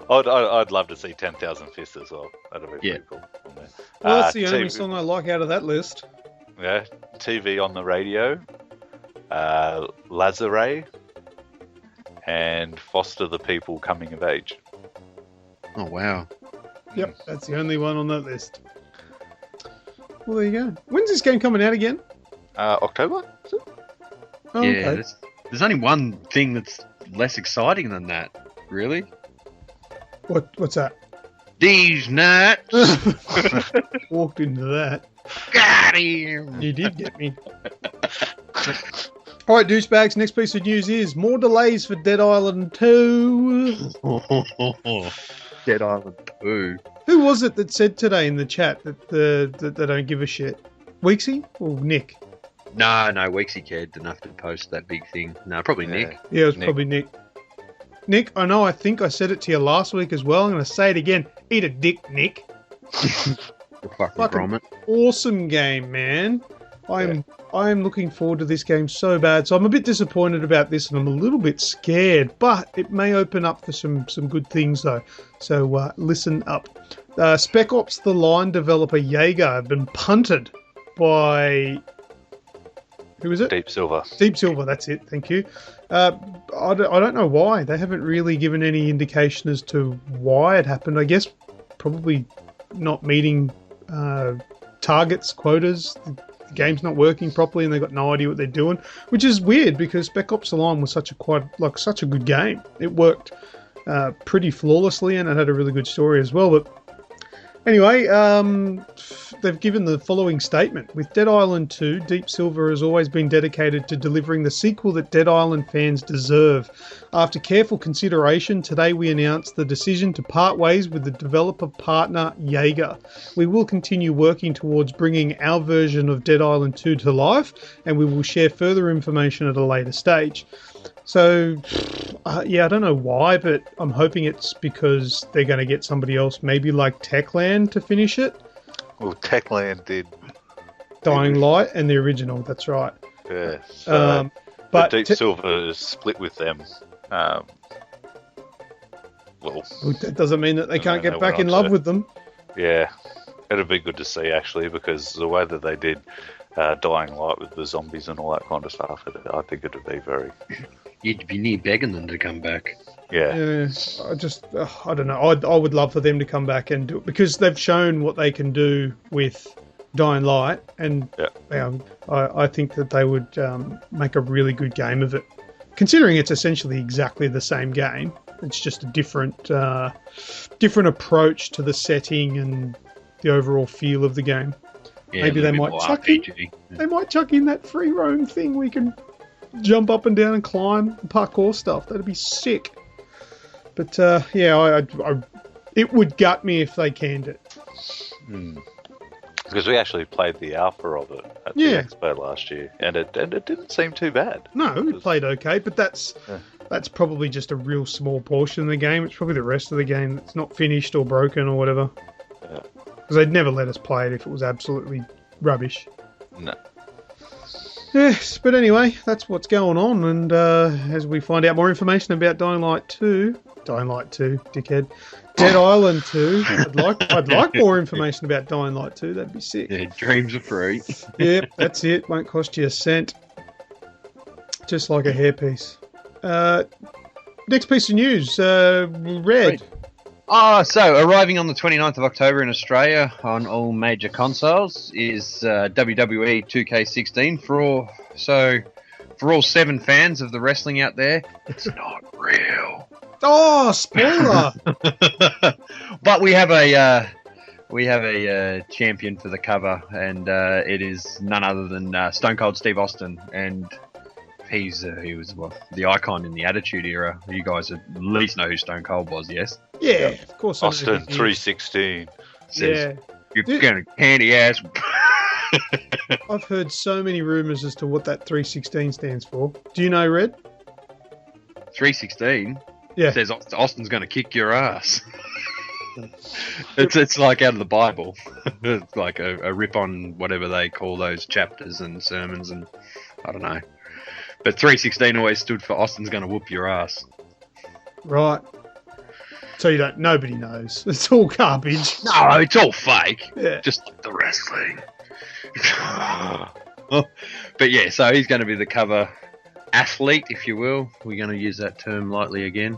I'd love to see 10,000 Fists as well. That'd be pretty cool. On there. Well, that's the only TV song I like out of that list. Yeah, TV on the radio. Lazare and Foster the People Coming of Age. Oh, wow. Yep, that's the only one on that list. Well, there you go. When's this game coming out again? October? Is it? Oh, Yeah, okay. there's only one thing that's less exciting than that, really. What's that? These nuts. Walked into that. Got him. You did get me. All right, douchebags, next piece of news is more delays for Dead Island 2. Dead Island 2. Who was it that said today in the chat that they don't give a shit? Weeksy or Nick? No, Weeksy cared enough to post that big thing. No, probably Nick. Yeah, it was Nick. probably Nick. Nick, I know, I think I said it to you last week as well. I'm going to say it again. Eat a dick, Nick. The fucking Fucking grommet. awesome game, man. I'm looking forward to this game so bad. So I'm a bit disappointed about this, and I'm a little bit scared. But it may open up for some good things, though. So listen up. Spec Ops: The Line developer Jaeger have been punted by... Who is it? Deep Silver. Deep Silver, that's it. Thank you. I don't know why. They haven't really given any indication as to why it happened. I guess probably not meeting targets, quotas. The game's not working properly, and they've got no idea what they're doing, which is weird because Spec Ops: The Line was such a good game. It worked pretty flawlessly, and it had a really good story as well. But anyway, they've given the following statement. With Dead Island 2, Deep Silver has always been dedicated to delivering the sequel that Dead Island fans deserve. After careful consideration, today we announced the decision to part ways with the developer partner Jaeger. We will continue working towards bringing our version of Dead Island 2 to life, and we will share further information at a later stage. So, yeah, I don't know why, but I'm hoping it's because they're going to get somebody else, maybe like Techland, to finish it. Well, Techland did. Dying Light and the original, that's right. Yeah. So, But Deep Silver is split with them. Well, that doesn't mean that they can't no, get we're back in on love to- with them. yeah. It'd be good to see, actually, because the way that they did Dying Light with the zombies and all that kind of stuff, I think it'd be very... You'd be near begging them to come back. Yeah. Yeah, I don't know. I would love for them to come back and do it because they've shown what they can do with Dying Light, and I think that they would make a really good game of it. Considering it's essentially exactly the same game, it's just a different approach to the setting and the overall feel of the game. Yeah, Maybe a they little might bit more chuck in. RPG. They might chuck in that free roam thing. We can jump up and down and climb parkour stuff. That'd be sick. But yeah, it would gut me if they canned it. Because we actually played the alpha of it at the Expo last year, and it didn't seem too bad. No, it played okay, but that's probably just a real small portion of the game. It's probably the rest of the game that's not finished or broken or whatever. Because they'd never let us play it if it was absolutely rubbish. No. Yes, but anyway, that's what's going on, and as we find out more information about Dying Light 2, dickhead, Dead Island 2, I'd like more information about Dying Light 2, that'd be sick. Yeah, dreams are free. Yep, that's it, won't cost you a cent. Just like a hairpiece. Next piece of news, Red. So arriving on the 29th of October in Australia on all major consoles is WWE 2K16. For for all 7 fans of the wrestling out there, it's not real. Oh, spoiler! But we have a champion for the cover, and it is none other than Stone Cold Steve Austin, and he was the icon in the Attitude Era. You guys at least know who Stone Cold was, yes? Yeah, of course. Austin 316. Says, you're gonna candy ass. I've heard so many rumours as to what that 316 stands for. Do you know, Red? 316 Yeah. says Austin's gonna kick your ass. It's like out of the Bible. It's like a rip on whatever they call those chapters and sermons, and I don't know. But 316 always stood for Austin's gonna whoop your ass. Right. So nobody knows. It's all garbage. No, it's all fake. Yeah. Just like the wrestling. But yeah, so he's going to be the cover athlete, if you will. We're going to use that term lightly again.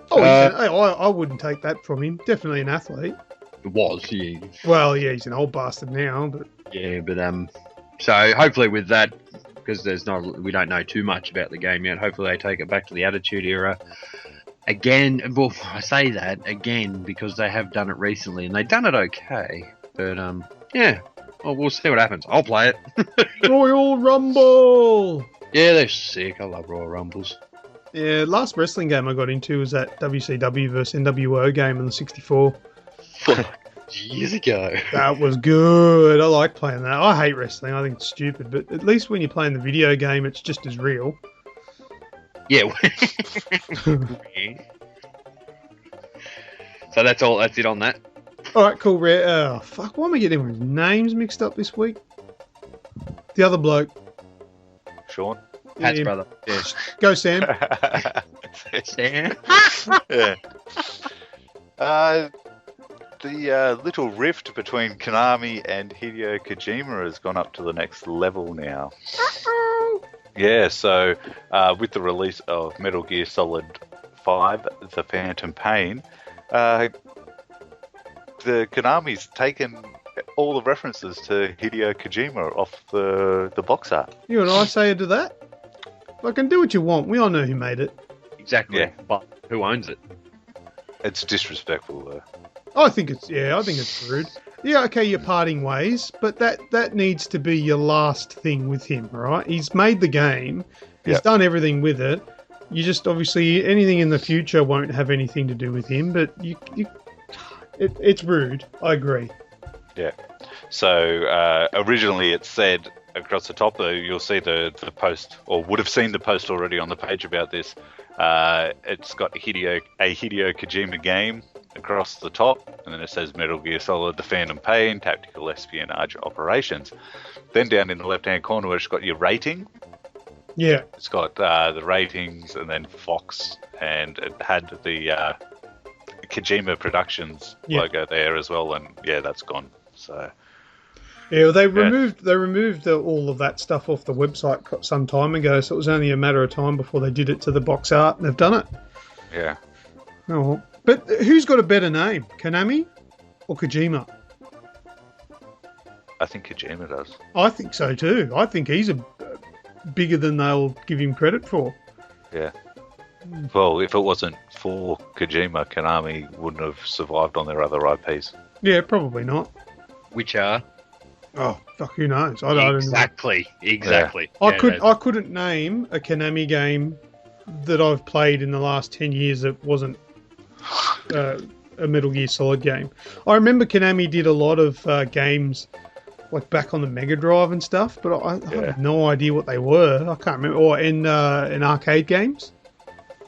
Oh, I wouldn't take that from him. Definitely an athlete. It was, yeah. Well, yeah, he's an old bastard now, but Yeah, but so hopefully with that, because we don't know too much about the game yet, hopefully they take it back to the Attitude Era. Again, well, I say that again because they have done it recently, and they've done it okay. But, yeah, well, we'll see what happens. I'll play it. Royal Rumble! Yeah, they're sick. I love Royal Rumbles. Yeah, last wrestling game I got into was that WCW versus NWO game on the 64. Years ago. That was good. I like playing that. I hate wrestling. I think it's stupid, but at least when you're playing the video game, it's just as real. Yeah. So that's all. That's it on that. All right, cool. Oh, fuck. Why am I getting everyone's names mixed up this week? The other bloke. Sean? Pat's Yeah. brother. Yeah. Go, Sam. Sam. Yeah. The little rift between Konami and Hideo Kojima has gone up to the next level now. Yeah, so with the release of Metal Gear Solid 5, The Phantom Pain, the Konami's taken all the references to Hideo Kojima off the box art. You and I say to that? Fucking do what you want. We all know who made it. Exactly. Yeah. But who owns it? It's disrespectful, though. I think it's rude. Yeah, okay, you're parting ways, but that needs to be your last thing with him, right? He's made the game. He's Yep. done everything with it. You just, obviously, anything in the future won't have anything to do with him, but it's rude. I agree. Yeah. So originally it said across the top, though, you'll see the post, or would have seen the post already on the page about this. It's got a Hideo Kojima game across the top, and then it says Metal Gear Solid: The Phantom Pain, Tactical Espionage Operations. Then down in the left-hand corner, where it's got your rating. Yeah. It's got the ratings, and then Fox, and it had the Kojima Productions logo there as well, and yeah, that's gone. So Yeah, well, they removed all of that stuff off the website some time ago, so it was only a matter of time before they did it to the box art, and they've done it. yeah, Oh, well. But who's got a better name, Konami or Kojima? I think Kojima does. I think so too. I think he's bigger than they'll give him credit for. Yeah. Well, if it wasn't for Kojima, Konami wouldn't have survived on their other IPs. Yeah, probably not. Which are Oh, fuck, who knows? I don't know. exactly. I couldn't name a Konami game that I've played in the last 10 years that wasn't a Metal Gear Solid game. I remember Konami did a lot of games like back on the Mega Drive and stuff, but I have no idea what they were. I can't remember. Or in arcade games.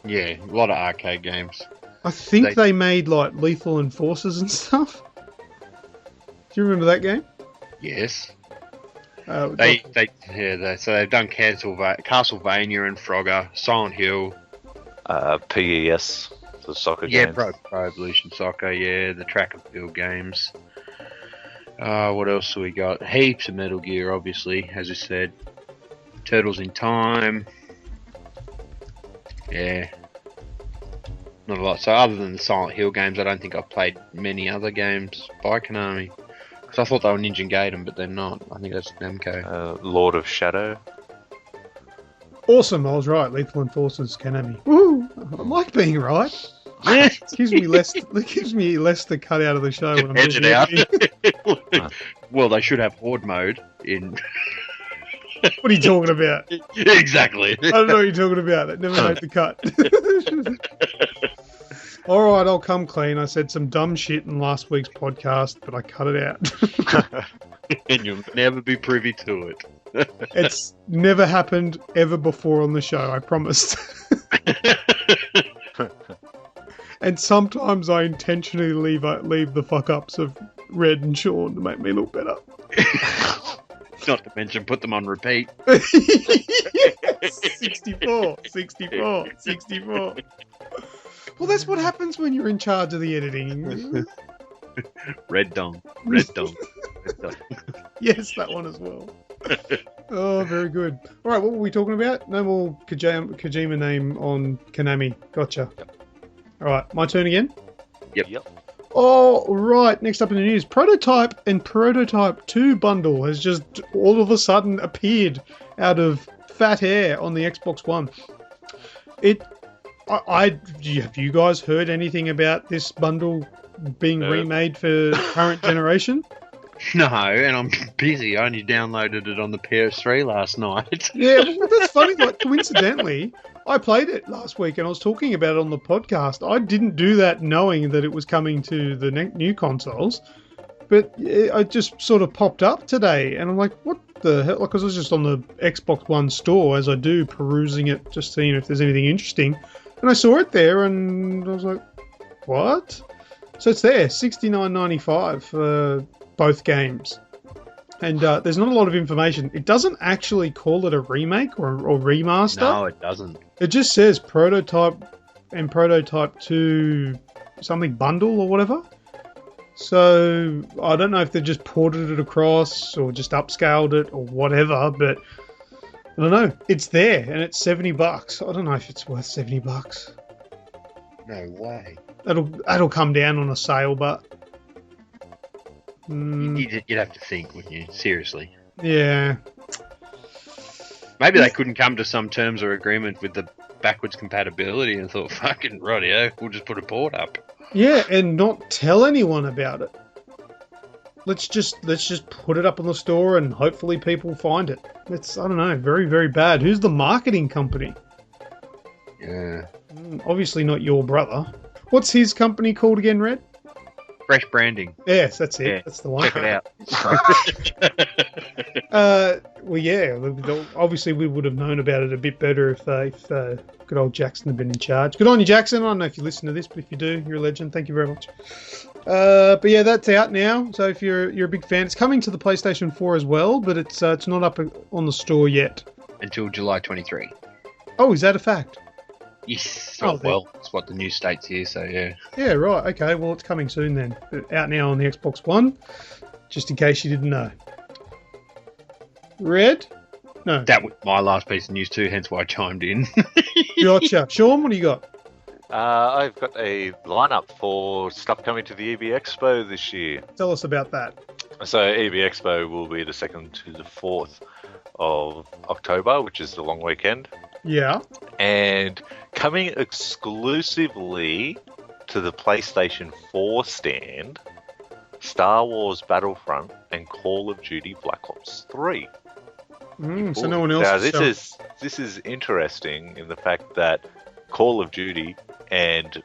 Yeah, a lot of arcade games. I think they made like Lethal Enforcers and stuff. Do you remember that game? Yes. Uh, So they've done Castlevania and Frogger, Silent Hill. PES, the soccer Yeah, games. Pro Evolution Soccer, yeah, the track and field games. What else have we got? Heaps of Metal Gear, obviously, as I said. Turtles in Time. Yeah. Not a lot. So other than the Silent Hill games, I don't think I've played many other games by Konami. Because I thought they were Ninja Gaiden, but they're not. I think that's Namco. Lord of Shadow. Awesome, I was right. Lethal Enforcers, Konami. Woo! I like being right. It gives me less to cut out of the show when I'm Edge doing it out. editing. Well, they should have horde mode in. What are you talking about? Exactly. I don't know what you're talking about. That never made the cut. All right, I'll come clean. I said some dumb shit in last week's podcast, but I cut it out. And you'll never be privy to it. It's never happened ever before on the show, I promised. And sometimes I intentionally leave the fuck-ups of Red and Sean to make me look better. Not to mention put them on repeat. 64. Well, that's what happens when you're in charge of the editing. Red dong. Red dong. Yes, that one as well. Oh, very good. All right, what were we talking about? No more Kojima name on Konami. Gotcha. Yep. All right, my turn again? Yep. Oh, right. Next up in the news, Prototype and Prototype 2 bundle has just all of a sudden appeared out of fat air on the Xbox One. Have you guys heard anything about this bundle being remade for current generation? No, and I'm busy. I only downloaded it on the PS3 last night. Yeah, well, that's funny. Like, coincidentally, I played it last week and I was talking about it on the podcast. I didn't do that knowing that it was coming to the new consoles, but it just sort of popped up today, and I'm like, what the hell? Because I was just on the Xbox One store, as I do, perusing it, just seeing if there's anything interesting, and I saw it there, and I was like, what? So it's there, $69.95 for both games. And there's not a lot of information. It doesn't actually call it a remake or remaster. No, it doesn't. It just says Prototype and Prototype 2 something bundle or whatever. So I don't know if they've just ported it across or just upscaled it or whatever, but I don't know. It's there and it's $70. I don't know if it's worth $70. No way. That'll come down on a sale, but You'd have to think, wouldn't you? Seriously. yeah. Maybe they couldn't come to some terms or agreement with the backwards compatibility and thought, fucking rightio, we'll just put a port up. Yeah, and not tell anyone about it. Let's just put it up on the store and hopefully people find it. It's, I don't know, very, very bad. Who's the marketing company? Yeah. Obviously not your brother. What's his company called again, Red? Fresh branding. Yes, that's it. Yeah, That's the one. check it out. Well, yeah. Obviously, we would have known about it a bit better if good old Jackson had been in charge. Good on you, Jackson. I don't know if you listen to this, but if you do, you're a legend. Thank you very much. But yeah, that's out now. So if you're a big fan, it's coming to the PlayStation 4 as well, but it's not up on the store yet. Until July 23. Oh, is that a fact? Yes. Oh, Well, it's what the news states here, so yeah. Yeah, right. Okay, well, it's coming soon then. Out now on the Xbox One, just in case you didn't know. Red? No. That was my last piece of news too, hence why I chimed in. Gotcha. Sean, what do you got? I've got a lineup for stuff coming to the EB Expo this year. Tell us about that. So EB Expo will be the 2nd to the 4th of October, which is the long weekend. Yeah. And coming exclusively to the PlayStation 4 stand, Star Wars Battlefront and Call of Duty Black Ops 3. So no one else. Now this is interesting in the fact that Call of Duty and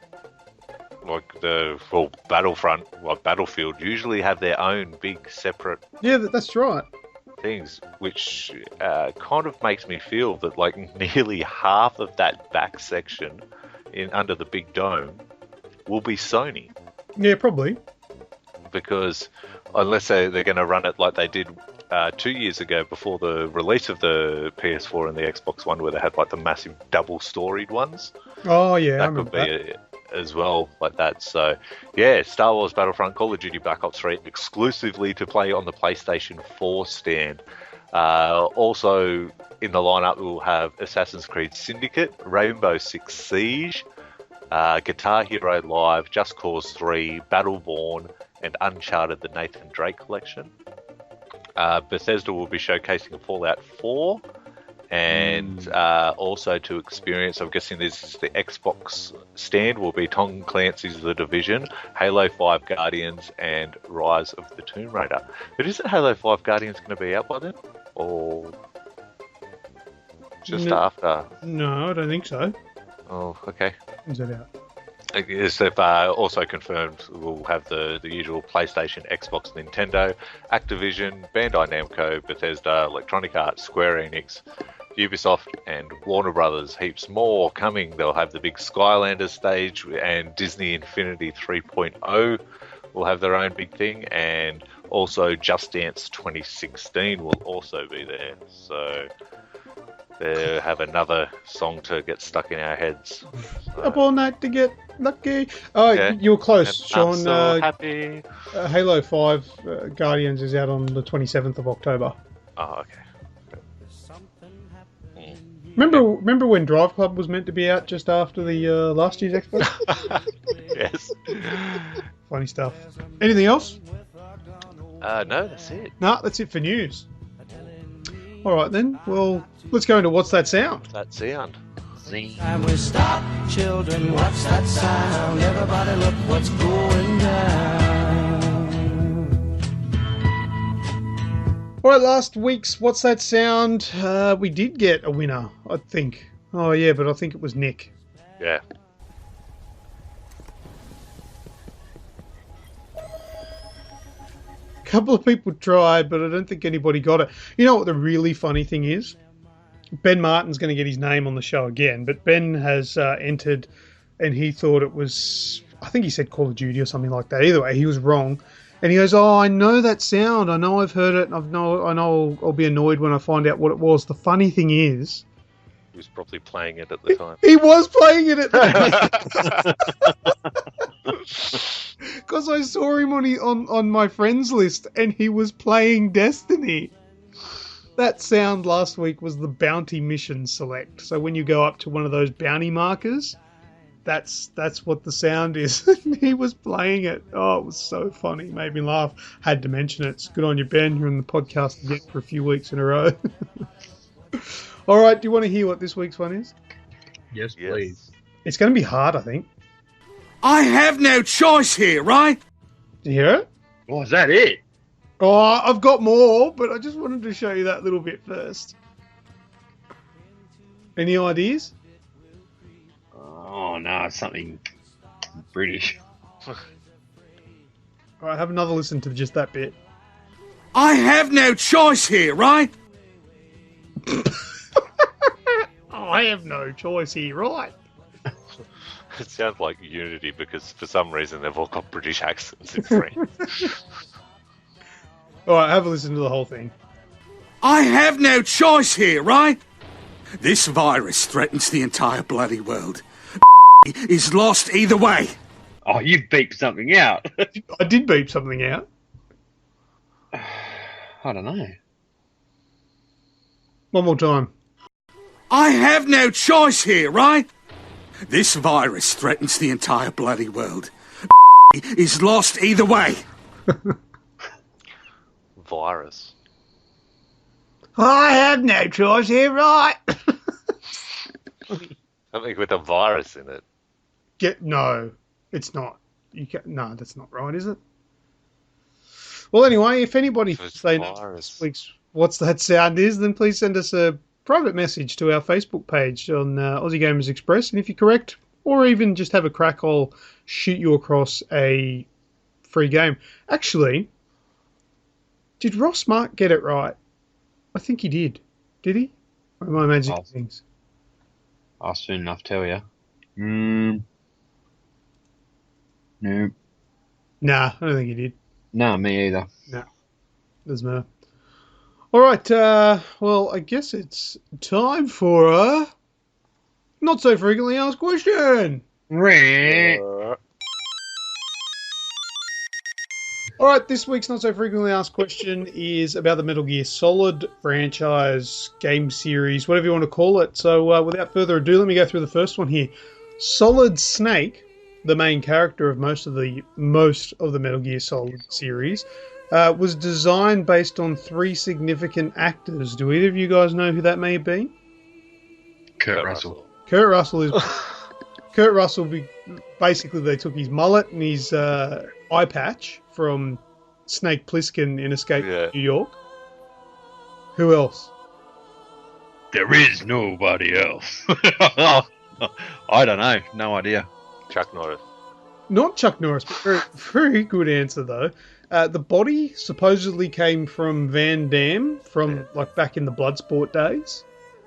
Battlefront, Battlefield usually have their own big separate. Yeah, that's right. Things, which kind of makes me feel that like nearly half of that back section under the big dome will be Sony. Yeah, probably. Because unless they're going to run it like they did 2 years ago before the release of the PS4 and the Xbox One, where they had like the massive double-storied ones. Oh yeah, that could be as well like that. So yeah, Star Wars Battlefront, Call of Duty Black Ops 3 exclusively to play on the PlayStation 4 stand. Also in the lineup we'll have Assassin's Creed Syndicate, Rainbow Six Siege, Guitar Hero Live, Just Cause 3, Battleborn, and Uncharted the Nathan Drake collection. Bethesda will be showcasing Fallout 4 And also to experience, I'm guessing this is the Xbox stand, will be Tom Clancy's The Division, Halo 5 Guardians, and Rise of the Tomb Raider. But isn't Halo 5 Guardians going to be out by then? Or just after? No, I don't think so. Oh, okay. When's that out? Yes, they've also confirmed we'll have the usual PlayStation, Xbox, Nintendo, Activision, Bandai Namco, Bethesda, Electronic Arts, Square Enix, Ubisoft, and Warner Brothers. Heaps more coming. They'll have the big Skylanders stage, and Disney Infinity 3.0 will have their own big thing, and also Just Dance 2016 will also be there. So they have another song to get stuck in our heads. So. Up all night to get lucky. Oh, Yeah. you were close, And Sean. I'm so happy. Halo 5 Guardians is out on the 27th of October. Oh, okay. Remember when Drive Club was meant to be out just after the last year's Expo? Yes. Funny stuff. Anything else? No, that's it. No, that's it for news. All right then. Well, let's go into What's That Sound? That sound. Time we stop, children, what's that sound? Everybody look what's going down. All right, last week's What's That Sound? We did get a winner, I think. Oh yeah, but I think it was Nick. Yeah. A couple of people tried, but I don't think anybody got it. You know what the really funny thing is? Ben Martin's going to get his name on the show again, but Ben has entered, and he thought it was, I think he said Call of Duty or something like that. Either way, he was wrong. And he goes, "Oh, I know that sound. I know I've heard it. I know I'll be annoyed when I find out what it was." The funny thing is, He was probably playing it at the time. he was playing it at the because I saw him on my friends list, and he was playing Destiny. That sound last week was the bounty mission select. So when you go up to one of those bounty markers, that's what the sound is. He was playing it. Oh, it was so funny. Made me laugh. Had to mention it. It's good on you, Ben. You're in the podcast again for a few weeks in a row. All right. Do you want to hear what this week's one is? Yes, Yes. please. It's going to be hard, I think. I have no choice here, right? Do you hear it? Oh, is that it? Oh, I've got more, but I just wanted to show you that little bit first. Any ideas? Oh, no, it's something British. All right, have another listen to just that bit. I have no choice here, right? I have no choice here, right? It sounds like Unity because for some reason they've all got British accents in free. All right, have a listen to the whole thing. I have no choice here, right? This virus threatens the entire bloody world. Is lost either way. Oh, you beeped something out. I did beep something out. I don't know. One more time. I have no choice here, right? This virus threatens the entire bloody world. Is lost either way. Virus. I have no choice here, right? Something with a virus in it. No, it's not. No, that's not right, is it? Well, anyway, if anybody If it's say virus. this week's What's That Sound is, then please send us a private message to our Facebook page on Aussie Gamers Express, and if you're correct, or even just have a crack, I'll shoot you across a free game. Actually, did Ross Mark get it right? I think he did. Did he? Or am I imagining things? I'll soon enough tell you. No. Nah, I don't think he did. No, me either. No. There's more. All right, well, I guess it's time for a not so frequently asked question. All right, this week's not so frequently asked question is about the Metal Gear Solid franchise, game series, whatever you want to call it. So without further ado, let me go through the first one here. Solid Snake, the main character of most of the Metal Gear Solid series, was designed based on 3 significant actors. Do either of you guys know who that may be? Kurt Russell. Kurt Russell is... Kurt Russell, basically they took his mullet and his eye patch from Snake Plissken in Escape from New York. Who else? There is nobody else. I don't know. No idea. Chuck Norris. Not Chuck Norris, but very, very good answer, though. The body supposedly came from Van Damme from like back in the Bloodsport days.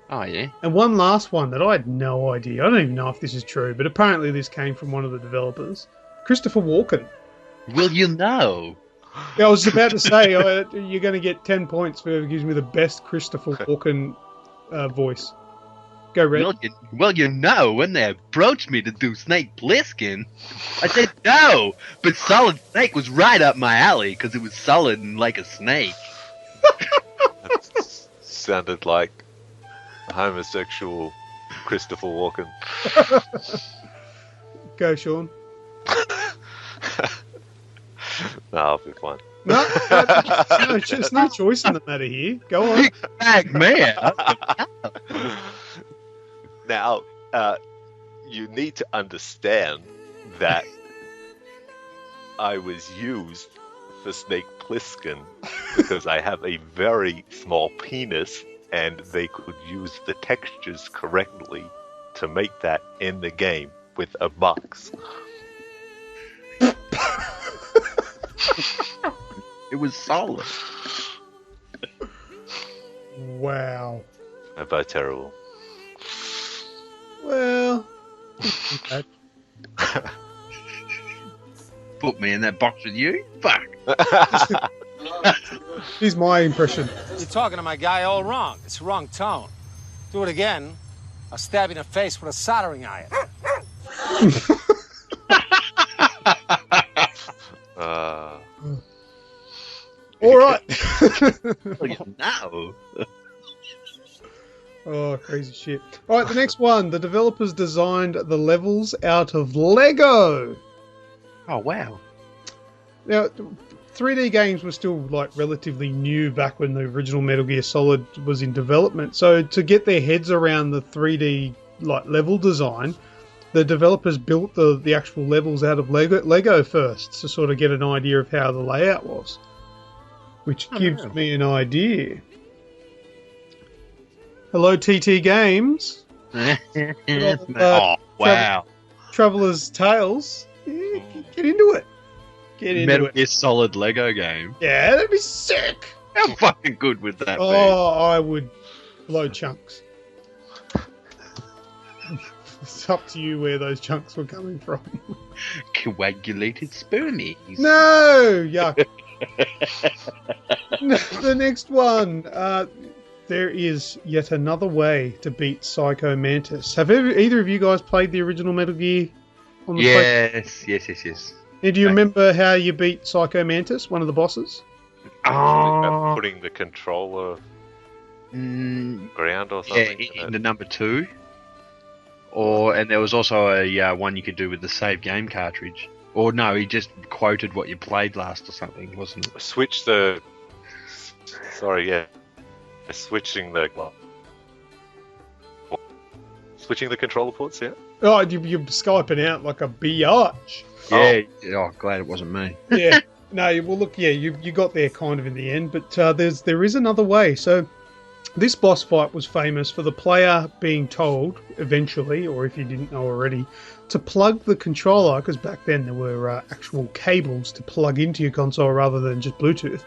Oh, yeah. And one last one that I had no idea. I don't even know if this is true, but apparently this came from one of the developers. Christopher Walken. Will you know? Yeah, I was about to say, you're going to get 10 points for whoever gives me the best Christopher Walken voice. Go, Red. Well, you know, when they approached me to do Snake Plissken, I said no, but Solid Snake was right up my alley because it was solid and like a snake. That sounded like homosexual Christopher Walken. Go, Sean. No, I'll be fine. No, there's no choice in the matter here. Go on. Big bag man. Now, you need to understand that I was used for Snake Plissken because I have a very small penis and they could use the textures correctly to make that in the game with a box. It was solid. Wow. They're both terrible. Well, Put me in that box with you? Fuck. here's my impression. You're talking to my guy all wrong. It's the wrong tone. Do it again, I'll stab you in the face with a soldering iron. All right. No. Oh, crazy shit. All right, the next one. The developers designed the levels out of Lego. Oh, wow. Now, 3D games were still like relatively new back when the original Metal Gear Solid was in development. So to get their heads around the 3D like level design, the developers built the actual levels out of Lego first to sort of get an idea of how the layout was, which gives me an idea. Hello, TT Games. Oh, wow. Traveller's Tales. Yeah, get into it. Get into Metal it. Gear Solid Lego game. Yeah, that'd be sick. How fucking good would that be? Oh, I would blow chunks. It's up to you where those chunks were coming from. Coagulated spermies. No! Yuck. The next one. There is yet another way to beat Psycho Mantis. Have either of you guys played the original Metal Gear? On the Yes. And do you remember how you beat Psycho Mantis, one of the bosses? Oh. Putting the controller ground or something. Yeah, in the number 2. And there was also a one you could do with the save game cartridge. Or no, he just quoted what you played last or something, wasn't it? Switching the controller ports, yeah. Oh, you're Skyping out like a biatch. Yeah. Oh, glad it wasn't me. Yeah. No, well, look, yeah, you got there kind of in the end, but there is another way. So this boss fight was famous for the player being told eventually, or if you didn't know already, to plug the controller, because back then there were actual cables to plug into your console rather than just Bluetooth.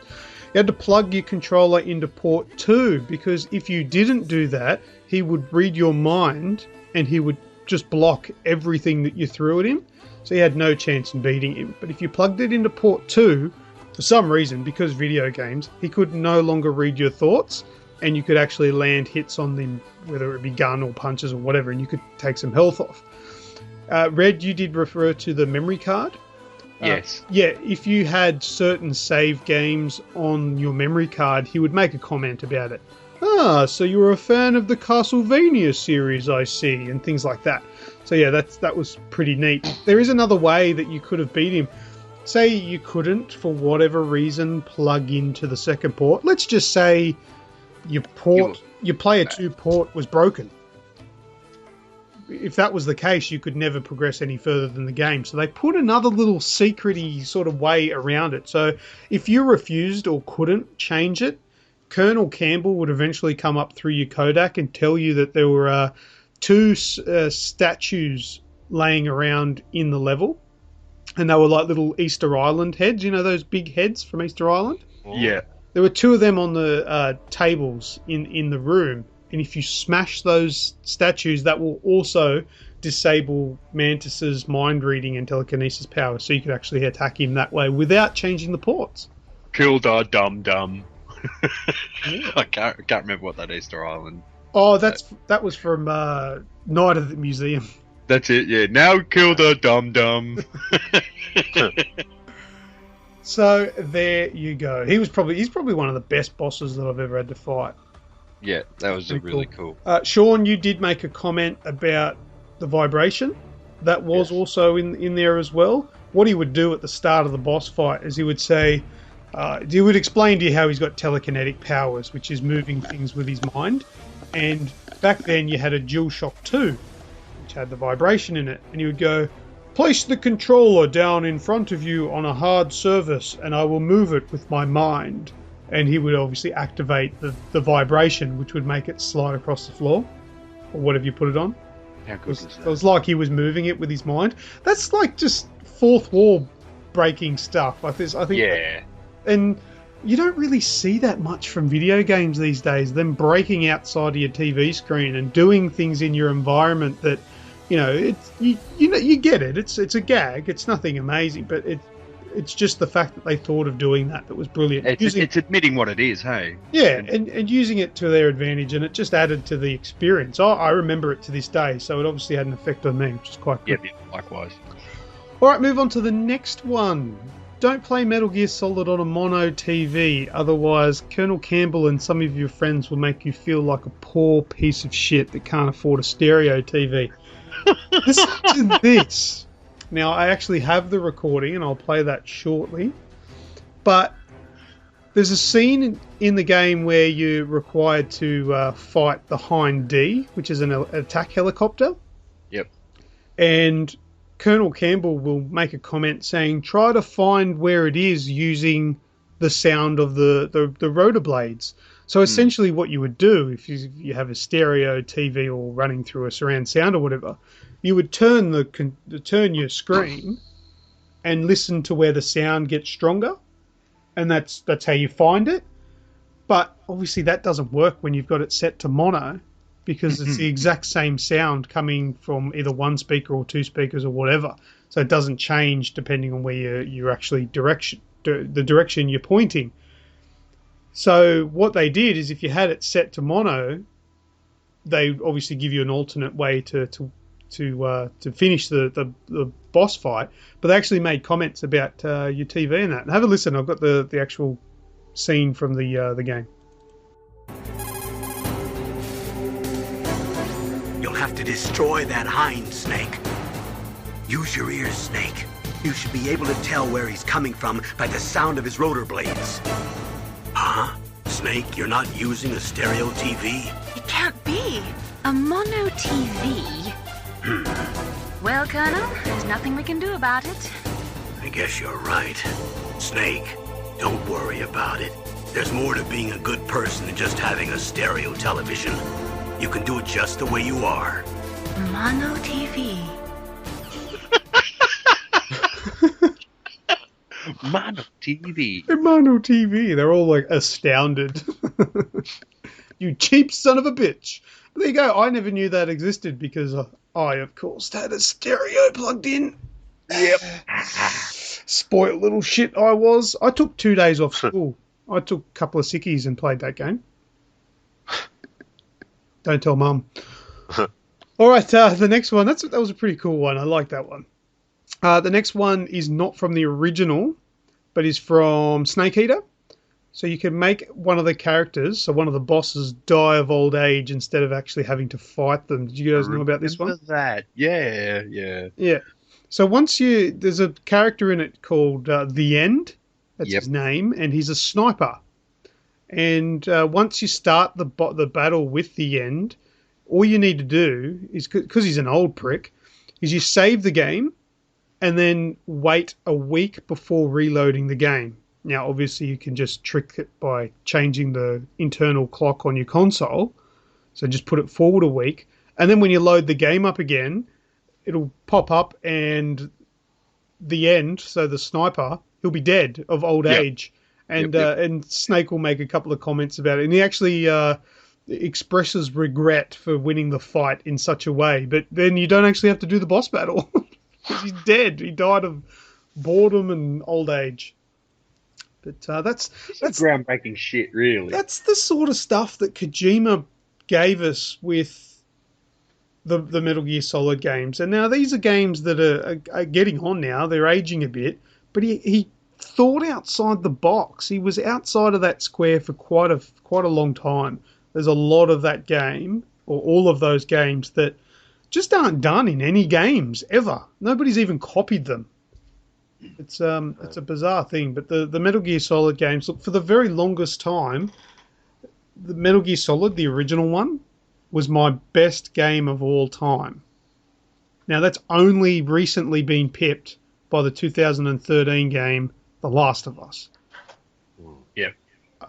You had to plug your controller into port 2, because if you didn't do that, he would read your mind and he would just block everything that you threw at him. So he had no chance in beating him. But if you plugged it into port 2, for some reason, because video games, he could no longer read your thoughts, and you could actually land hits on them, whether it be gun or punches or whatever, and you could take some health off. Red, you did refer to the memory card. Yes. Yeah, if you had certain save games on your memory card, he would make a comment about it. Ah, so you were a fan of the Castlevania series, I see, and things like that. So yeah, that was pretty neat. There is another way that you could have beat him. Say you couldn't, for whatever reason, plug into the second port. Let's just say your player 2 port was broken. if that was the case, you could never progress any further than the game. So they put another little secret-y sort of way around it. So if you refused or couldn't change it, Colonel Campbell would eventually come up through your Kodak and tell you that there were two statues laying around in the level. And they were like little Easter Island heads. You know those big heads from Easter Island? Yeah. There were two of them on the tables in the room. And if you smash those statues, that will also disable Mantis's mind reading and telekinesis power. So you could actually attack him that way without changing the ports. Kill the dum-dum. I can't remember what that Easter Island. Oh, that was from Night of the Museum. That's it, yeah. Now kill the dum-dum. So there you go. He's probably one of the best bosses that I've ever had to fight. Yeah, that was really cool. Sean, you did make a comment about the vibration. That was also in there as well. What he would do at the start of the boss fight is he would say, he would explain to you how he's got telekinetic powers, which is moving things with his mind. And back then you had a DualShock 2, which had the vibration in it. And he would go, place the controller down in front of you on a hard surface and I will move it with my mind. And he would obviously activate the vibration, which would make it slide across the floor, or whatever you put it on. How good was that? It was like he was moving it with his mind. That's like just fourth wall breaking stuff like this. I think. Yeah. And you don't really see that much from video games these days. Them breaking outside of your TV screen and doing things in your environment that, you get it. It's a gag. It's nothing amazing, but it's just the fact that they thought of doing that was brilliant. It's admitting what it is, hey? Yeah, and using it to their advantage, and it just added to the experience. I remember it to this day, so it obviously had an effect on me, which is quite good. Yeah, likewise. All right, move on to the next one. Don't play Metal Gear Solid on a mono TV, otherwise Colonel Campbell and some of your friends will make you feel like a poor piece of shit that can't afford a stereo TV. Listen to this. Now, I actually have the recording, and I'll play that shortly. But there's a scene in the game where you're required to fight the Hind D, which is an attack helicopter. Yep. And Colonel Campbell will make a comment saying, try to find where it is using the sound of the rotor blades. So essentially what you would do, if you have a stereo TV or running through a surround sound or whatever, you would turn your screen and listen to where the sound gets stronger, and that's how you find it. But obviously that doesn't work when you've got it set to mono, because it's the exact same sound coming from either one speaker or two speakers or whatever. So it doesn't change depending on where you're actually the direction you're pointing. So what they did is, if you had it set to mono, they obviously give you an alternate way to finish the boss fight, but they actually made comments about your TV and that. And have a listen. I've got the actual scene from the game. You'll have to destroy that hind, Snake. Use your ears, Snake. You should be able to tell where he's coming from by the sound of his rotor blades. Huh? Snake, you're not using a stereo TV? It can't be. A mono TV? Well, Colonel, there's nothing we can do about it. I guess you're right. Snake, don't worry about it. There's more to being a good person than just having a stereo television. You can do it just the way you are. Mono TV. Mono TV. Mono TV. They're all like astounded. You cheap son of a bitch. But there you go. I never knew that existed because I, of course, had a stereo plugged in. Yep. Spoiled little shit I was. I took 2 days off school. I took a couple of sickies and played that game. Don't tell Mum. All right, the next one. That was a pretty cool one. I like that one. The next one is not from the original, but is from Snake Eater. So you can make one of the characters, so one of the bosses, die of old age instead of actually having to fight them. Did you guys know about this one? That, yeah. Yeah. So there's a character in it called The End. That's his name, and he's a sniper. And once you start the battle with The End, all you need to do is, because he's an old prick, is you save the game and then wait a week before reloading the game. Now, obviously, you can just trick it by changing the internal clock on your console. So just put it forward a week. And then when you load the game up again, it'll pop up and the end, so the sniper, he'll be dead of old age. And and Snake will make a couple of comments about it. And he actually expresses regret for winning the fight in such a way. But then you don't actually have to do the boss battle. He's dead. He died of boredom and old age. But that's groundbreaking shit, really. That's the sort of stuff that Kojima gave us with the Metal Gear Solid games. And now these are games that are getting on now. They're aging a bit. But he thought outside the box. He was outside of that square for quite a long time. There's a lot of that game, or all of those games, that just aren't done in any games ever. Nobody's even copied them. It's a bizarre thing, but the Metal Gear Solid games, look, for the very longest time, the Metal Gear Solid, the original one, was my best game of all time. Now, that's only recently been pipped by the 2013 game, The Last of Us. Yeah.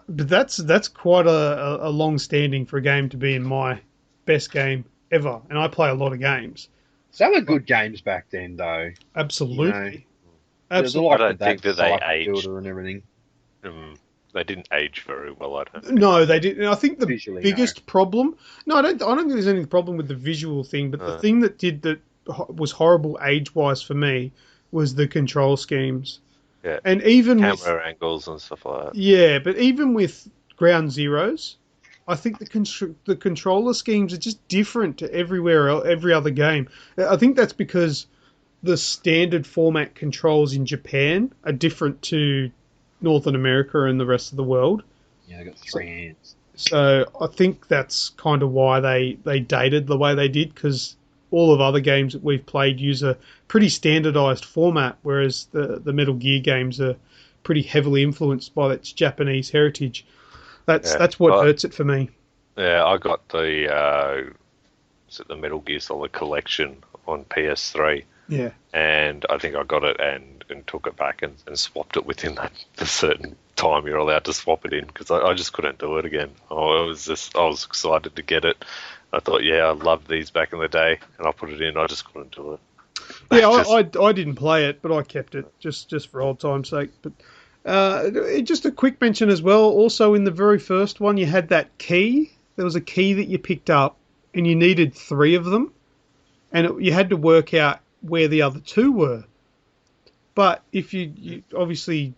But that's quite a long standing for a game to be in my best game ever, and I play a lot of games. Some were good games back then, though. Absolutely. You know, absolutely. I don't think that they aged. And everything. They didn't age very well, I don't think. No, they didn't. I think the Visually, biggest problem... No, I don't think there's any problem with the visual thing, but the thing that was horrible age-wise for me was the control schemes. Yeah. And even camera angles and stuff like that. Yeah, but even with Ground Zeroes, I think the controller schemes are just different to every other game. I think that's because the standard format controls in Japan are different to Northern America and the rest of the world. Yeah, they got three hands. So I think that's kind of why they dated the way they did, because all of other games that we've played use a pretty standardized format, whereas the Metal Gear games are pretty heavily influenced by its Japanese heritage. That's what hurts it for me. Yeah, I got the Metal Gear Solid collection on PS3. Yeah. And I think I got it and took it back and swapped it within the certain time you're allowed to swap it in, because I just couldn't do it again. I was excited to get it. I thought, yeah, I loved these back in the day, and I put it in. I just couldn't do it. Yeah, I didn't play it, but I kept it just for old time's sake. But just a quick mention as well. Also, in the very first one, you had that key. There was a key that you picked up, and you needed 3 of them, and you had to work out where the other 2 were. But if you obviously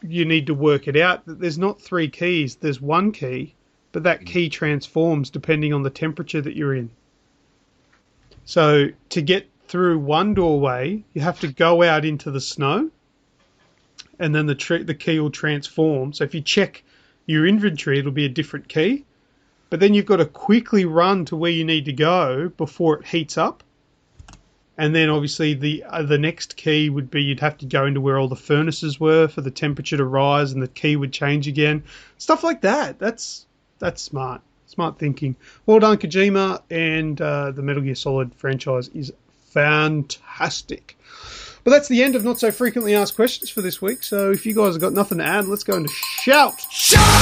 you need to work it out. There's not 3 keys. There's 1 key, but that key transforms depending on the temperature that you're in. So to get through one doorway, you have to go out into the snow, and then the key will transform. So if you check your inventory, it'll be a different key. But then you've got to quickly run to where you need to go before it heats up. And then obviously the next key would be you'd have to go into where all the furnaces were for the temperature to rise, and the key would change again. Stuff like that. That's smart. Smart thinking. Well done, Kojima, and the Metal Gear Solid franchise is fantastic. But that's the end of Not So Frequently Asked Questions for this week. So if you guys have got nothing to add, let's go into Shout! Shout!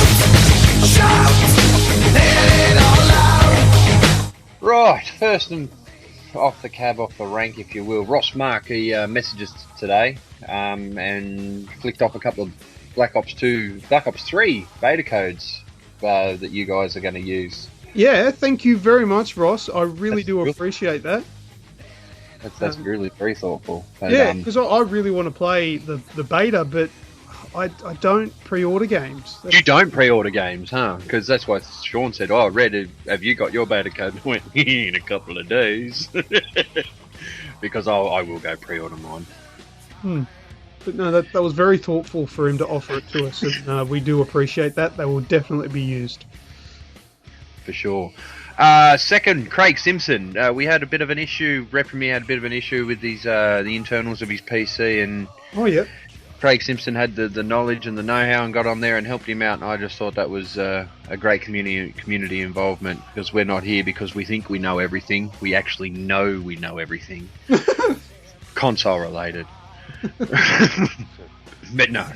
Let it all out! Right, first and off the rank, if you will. Ross Mark, he messages today and flicked off a couple of Black Ops 3 beta codes that you guys are going to use. Yeah, thank you very much, Ross. I really do appreciate that. That's really very thoughtful. But, yeah, because I really want to play the beta, but I don't pre-order games. You don't pre-order games, huh? Because that's what Sean said. Oh, Red, have you got your beta code? I went, in a couple of days. Because I will go pre-order mine. But no, that was very thoughtful for him to offer it to us, and we do appreciate that. They will definitely be used. For sure. Second, Craig Simpson. We had a bit of an issue. Rep and me had a bit of an issue with these the internals of his PC, and oh yeah, Craig Simpson had the knowledge and the know-how and got on there and helped him out, and I just thought that was a great community involvement, because we're not here because we think we know everything. We actually know we know everything. Console related. But no,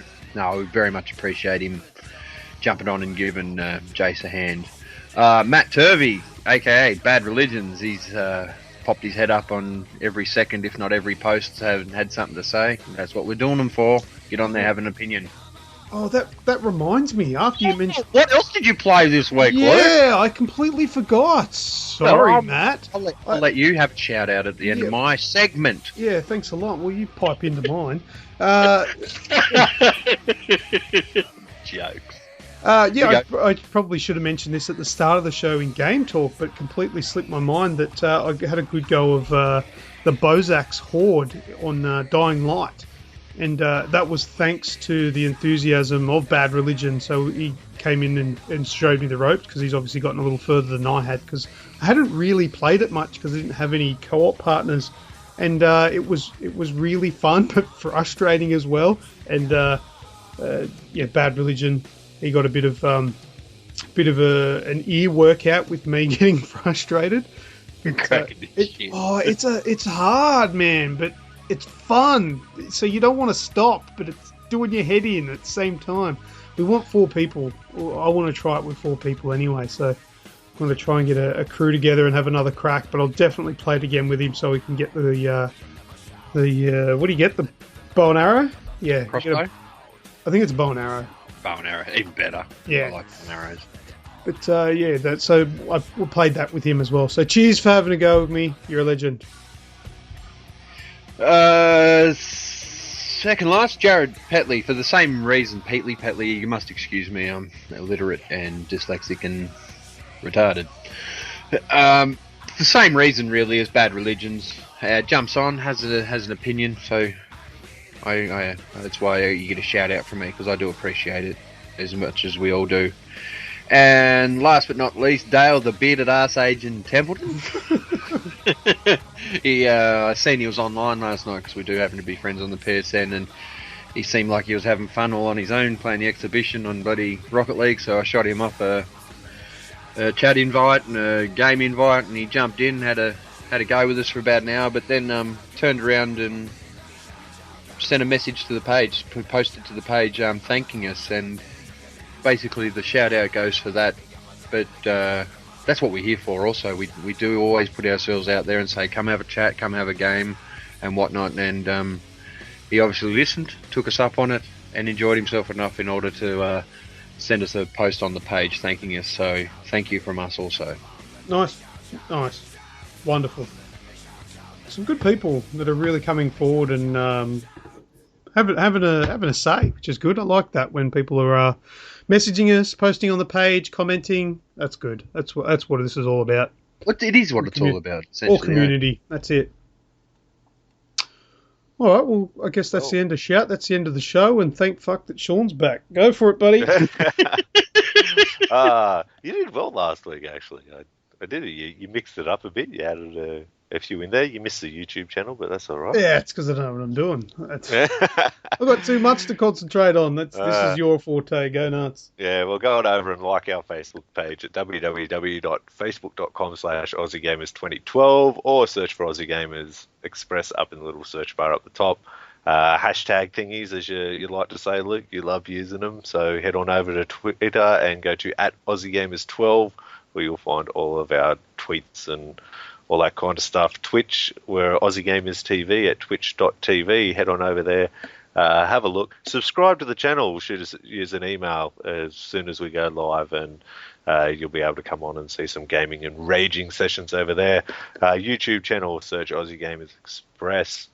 we very much appreciate him jumping on and giving Jace a hand. Matt Turvey, aka Bad Religions, he's popped his head up on every second, if not every post, had something to say. That's what we're doing them for. Get on there, have an opinion. Oh, that reminds me. After you mentioned, what else did you play this week, Luke? Yeah, I completely forgot. Sorry, Matt. I'll let you have a shout out at the end of my segment. Yeah, thanks a lot. Well, you pipe into mine. Jokes. I probably should have mentioned this at the start of the show in Game Talk, but completely slipped my mind that I had a good go of the Bozak's Horde on Dying Light. And that was thanks to the enthusiasm of Bad Religion. So he came in and showed me the ropes, because he's obviously gotten a little further than I had, because I hadn't really played it much because I didn't have any co-op partners. And it was really fun, but frustrating as well. And Bad Religion, he got a bit of an ear workout with me getting frustrated. It's hard, man, but it's fun. So you don't want to stop, but it's doing your head in at the same time. We want 4 people. I want to try it with 4 people anyway, so I'm going to try and get a crew together and have another crack, but I'll definitely play it again with him so we can get the what do you get? The bow and arrow? Yeah. Crossbow? I think it's bow and arrow. Bow and arrow, even better. Yeah. I like bow and arrows. But so we played that with him as well. So cheers for having a go with me. You're a legend. Second last, Jared Petley, for the same reason. Petley, you must excuse me, I'm illiterate and dyslexic and retarded. The same reason, really, as Bad Religions. Jumps on, has an opinion, so I that's why you get a shout out from me, because I do appreciate it as much as we all do. And last but not least, Dale, the bearded arse agent Templeton. I seen he was online last night, because we do happen to be friends on the PSN, and he seemed like he was having fun all on his own playing the exhibition on bloody Rocket League, so I shot him off a chat invite and a game invite, and he jumped in, had a go with us for about an hour, but then turned around and sent a message to the page, posted to the page thanking us, and basically the shout out goes for that. But that's what we're here for also. We do always put ourselves out there and say, come have a chat, come have a game and whatnot, and he obviously listened, took us up on it, and enjoyed himself enough in order to send us a post on the page thanking us, so thank you from us also. Nice. Wonderful. Some good people that are really coming forward and having a say, which is good. I like that when people are messaging us, posting on the page, commenting. That's good. That's what this is all about. It is what it's all about. All community. Yeah. That's it. All right. Well, I guess that's the end of shout. That's the end of the show. And thank fuck that Sean's back. Go for it, buddy. You did well last week, actually. I did it. You mixed it up a bit. You added a few in there. You missed the YouTube channel, but that's all right. Yeah, it's because I don't know what I'm doing. I've got too much to concentrate on. This is your forte. Go nuts. Yeah, well, go on over and like our Facebook page at www.facebook.com/AussieGamers2012 or search for Aussie Gamers Express up in the little search bar up the top. Hashtag thingies, as you like to say, Luke. You love using them. So head on over to Twitter and go to @AussieGamers12, where you'll find all of our tweets and all that kind of stuff. Twitch, we're Aussie Gamers TV at twitch.tv. Head on over there, have a look. Subscribe to the channel. We'll shoot us an email as soon as we go live, and you'll be able to come on and see some gaming and raging sessions over there. YouTube channel, search Aussie Gamers Express.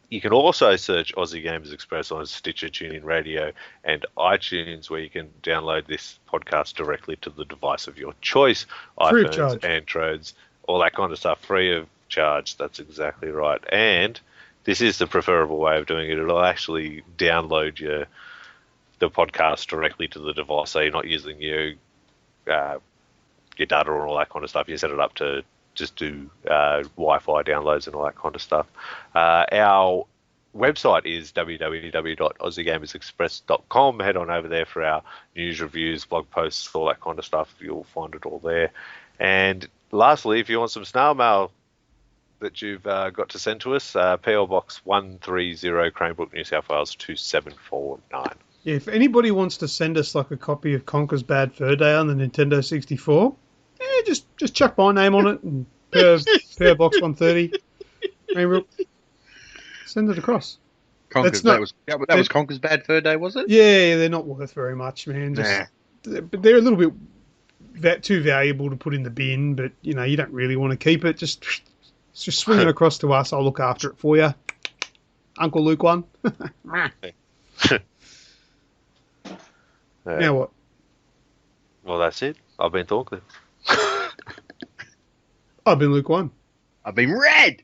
You can also search Aussie Gamers Express on Stitcher, TuneIn Radio, and iTunes, where you can download this podcast directly to the device of your choice. Free of iPhones, charge. Androids, all that kind of stuff, free of charge. That's exactly right. And this is the preferable way of doing it. It'll actually download the podcast directly to the device, so you're not using your data and all that kind of stuff. You set it up to just do Wi-Fi downloads and all that kind of stuff. Our website is www.aussiegamersexpress.com. Head on over there for our news, reviews, blog posts, all that kind of stuff. You'll find it all there. And lastly, if you want some snail mail that you've got to send to us, PO Box 130, Cranebrook, New South Wales 2749. Yeah, if anybody wants to send us like a copy of Conker's Bad Fur Day on the Nintendo 64, just chuck my name on it and PO Box 130, Cranebrook. Send it across. That was Conker's Bad Fur Day, was it? Yeah, they're not worth very much, man. But they're a little bit too valuable to put in the bin, but, you don't really want to keep it. Just swing it across to us. I'll look after it for you. Uncle LewkOne. Now what? Well, that's it. I've been Thorncliff. I've been LewkOne. I've been Red!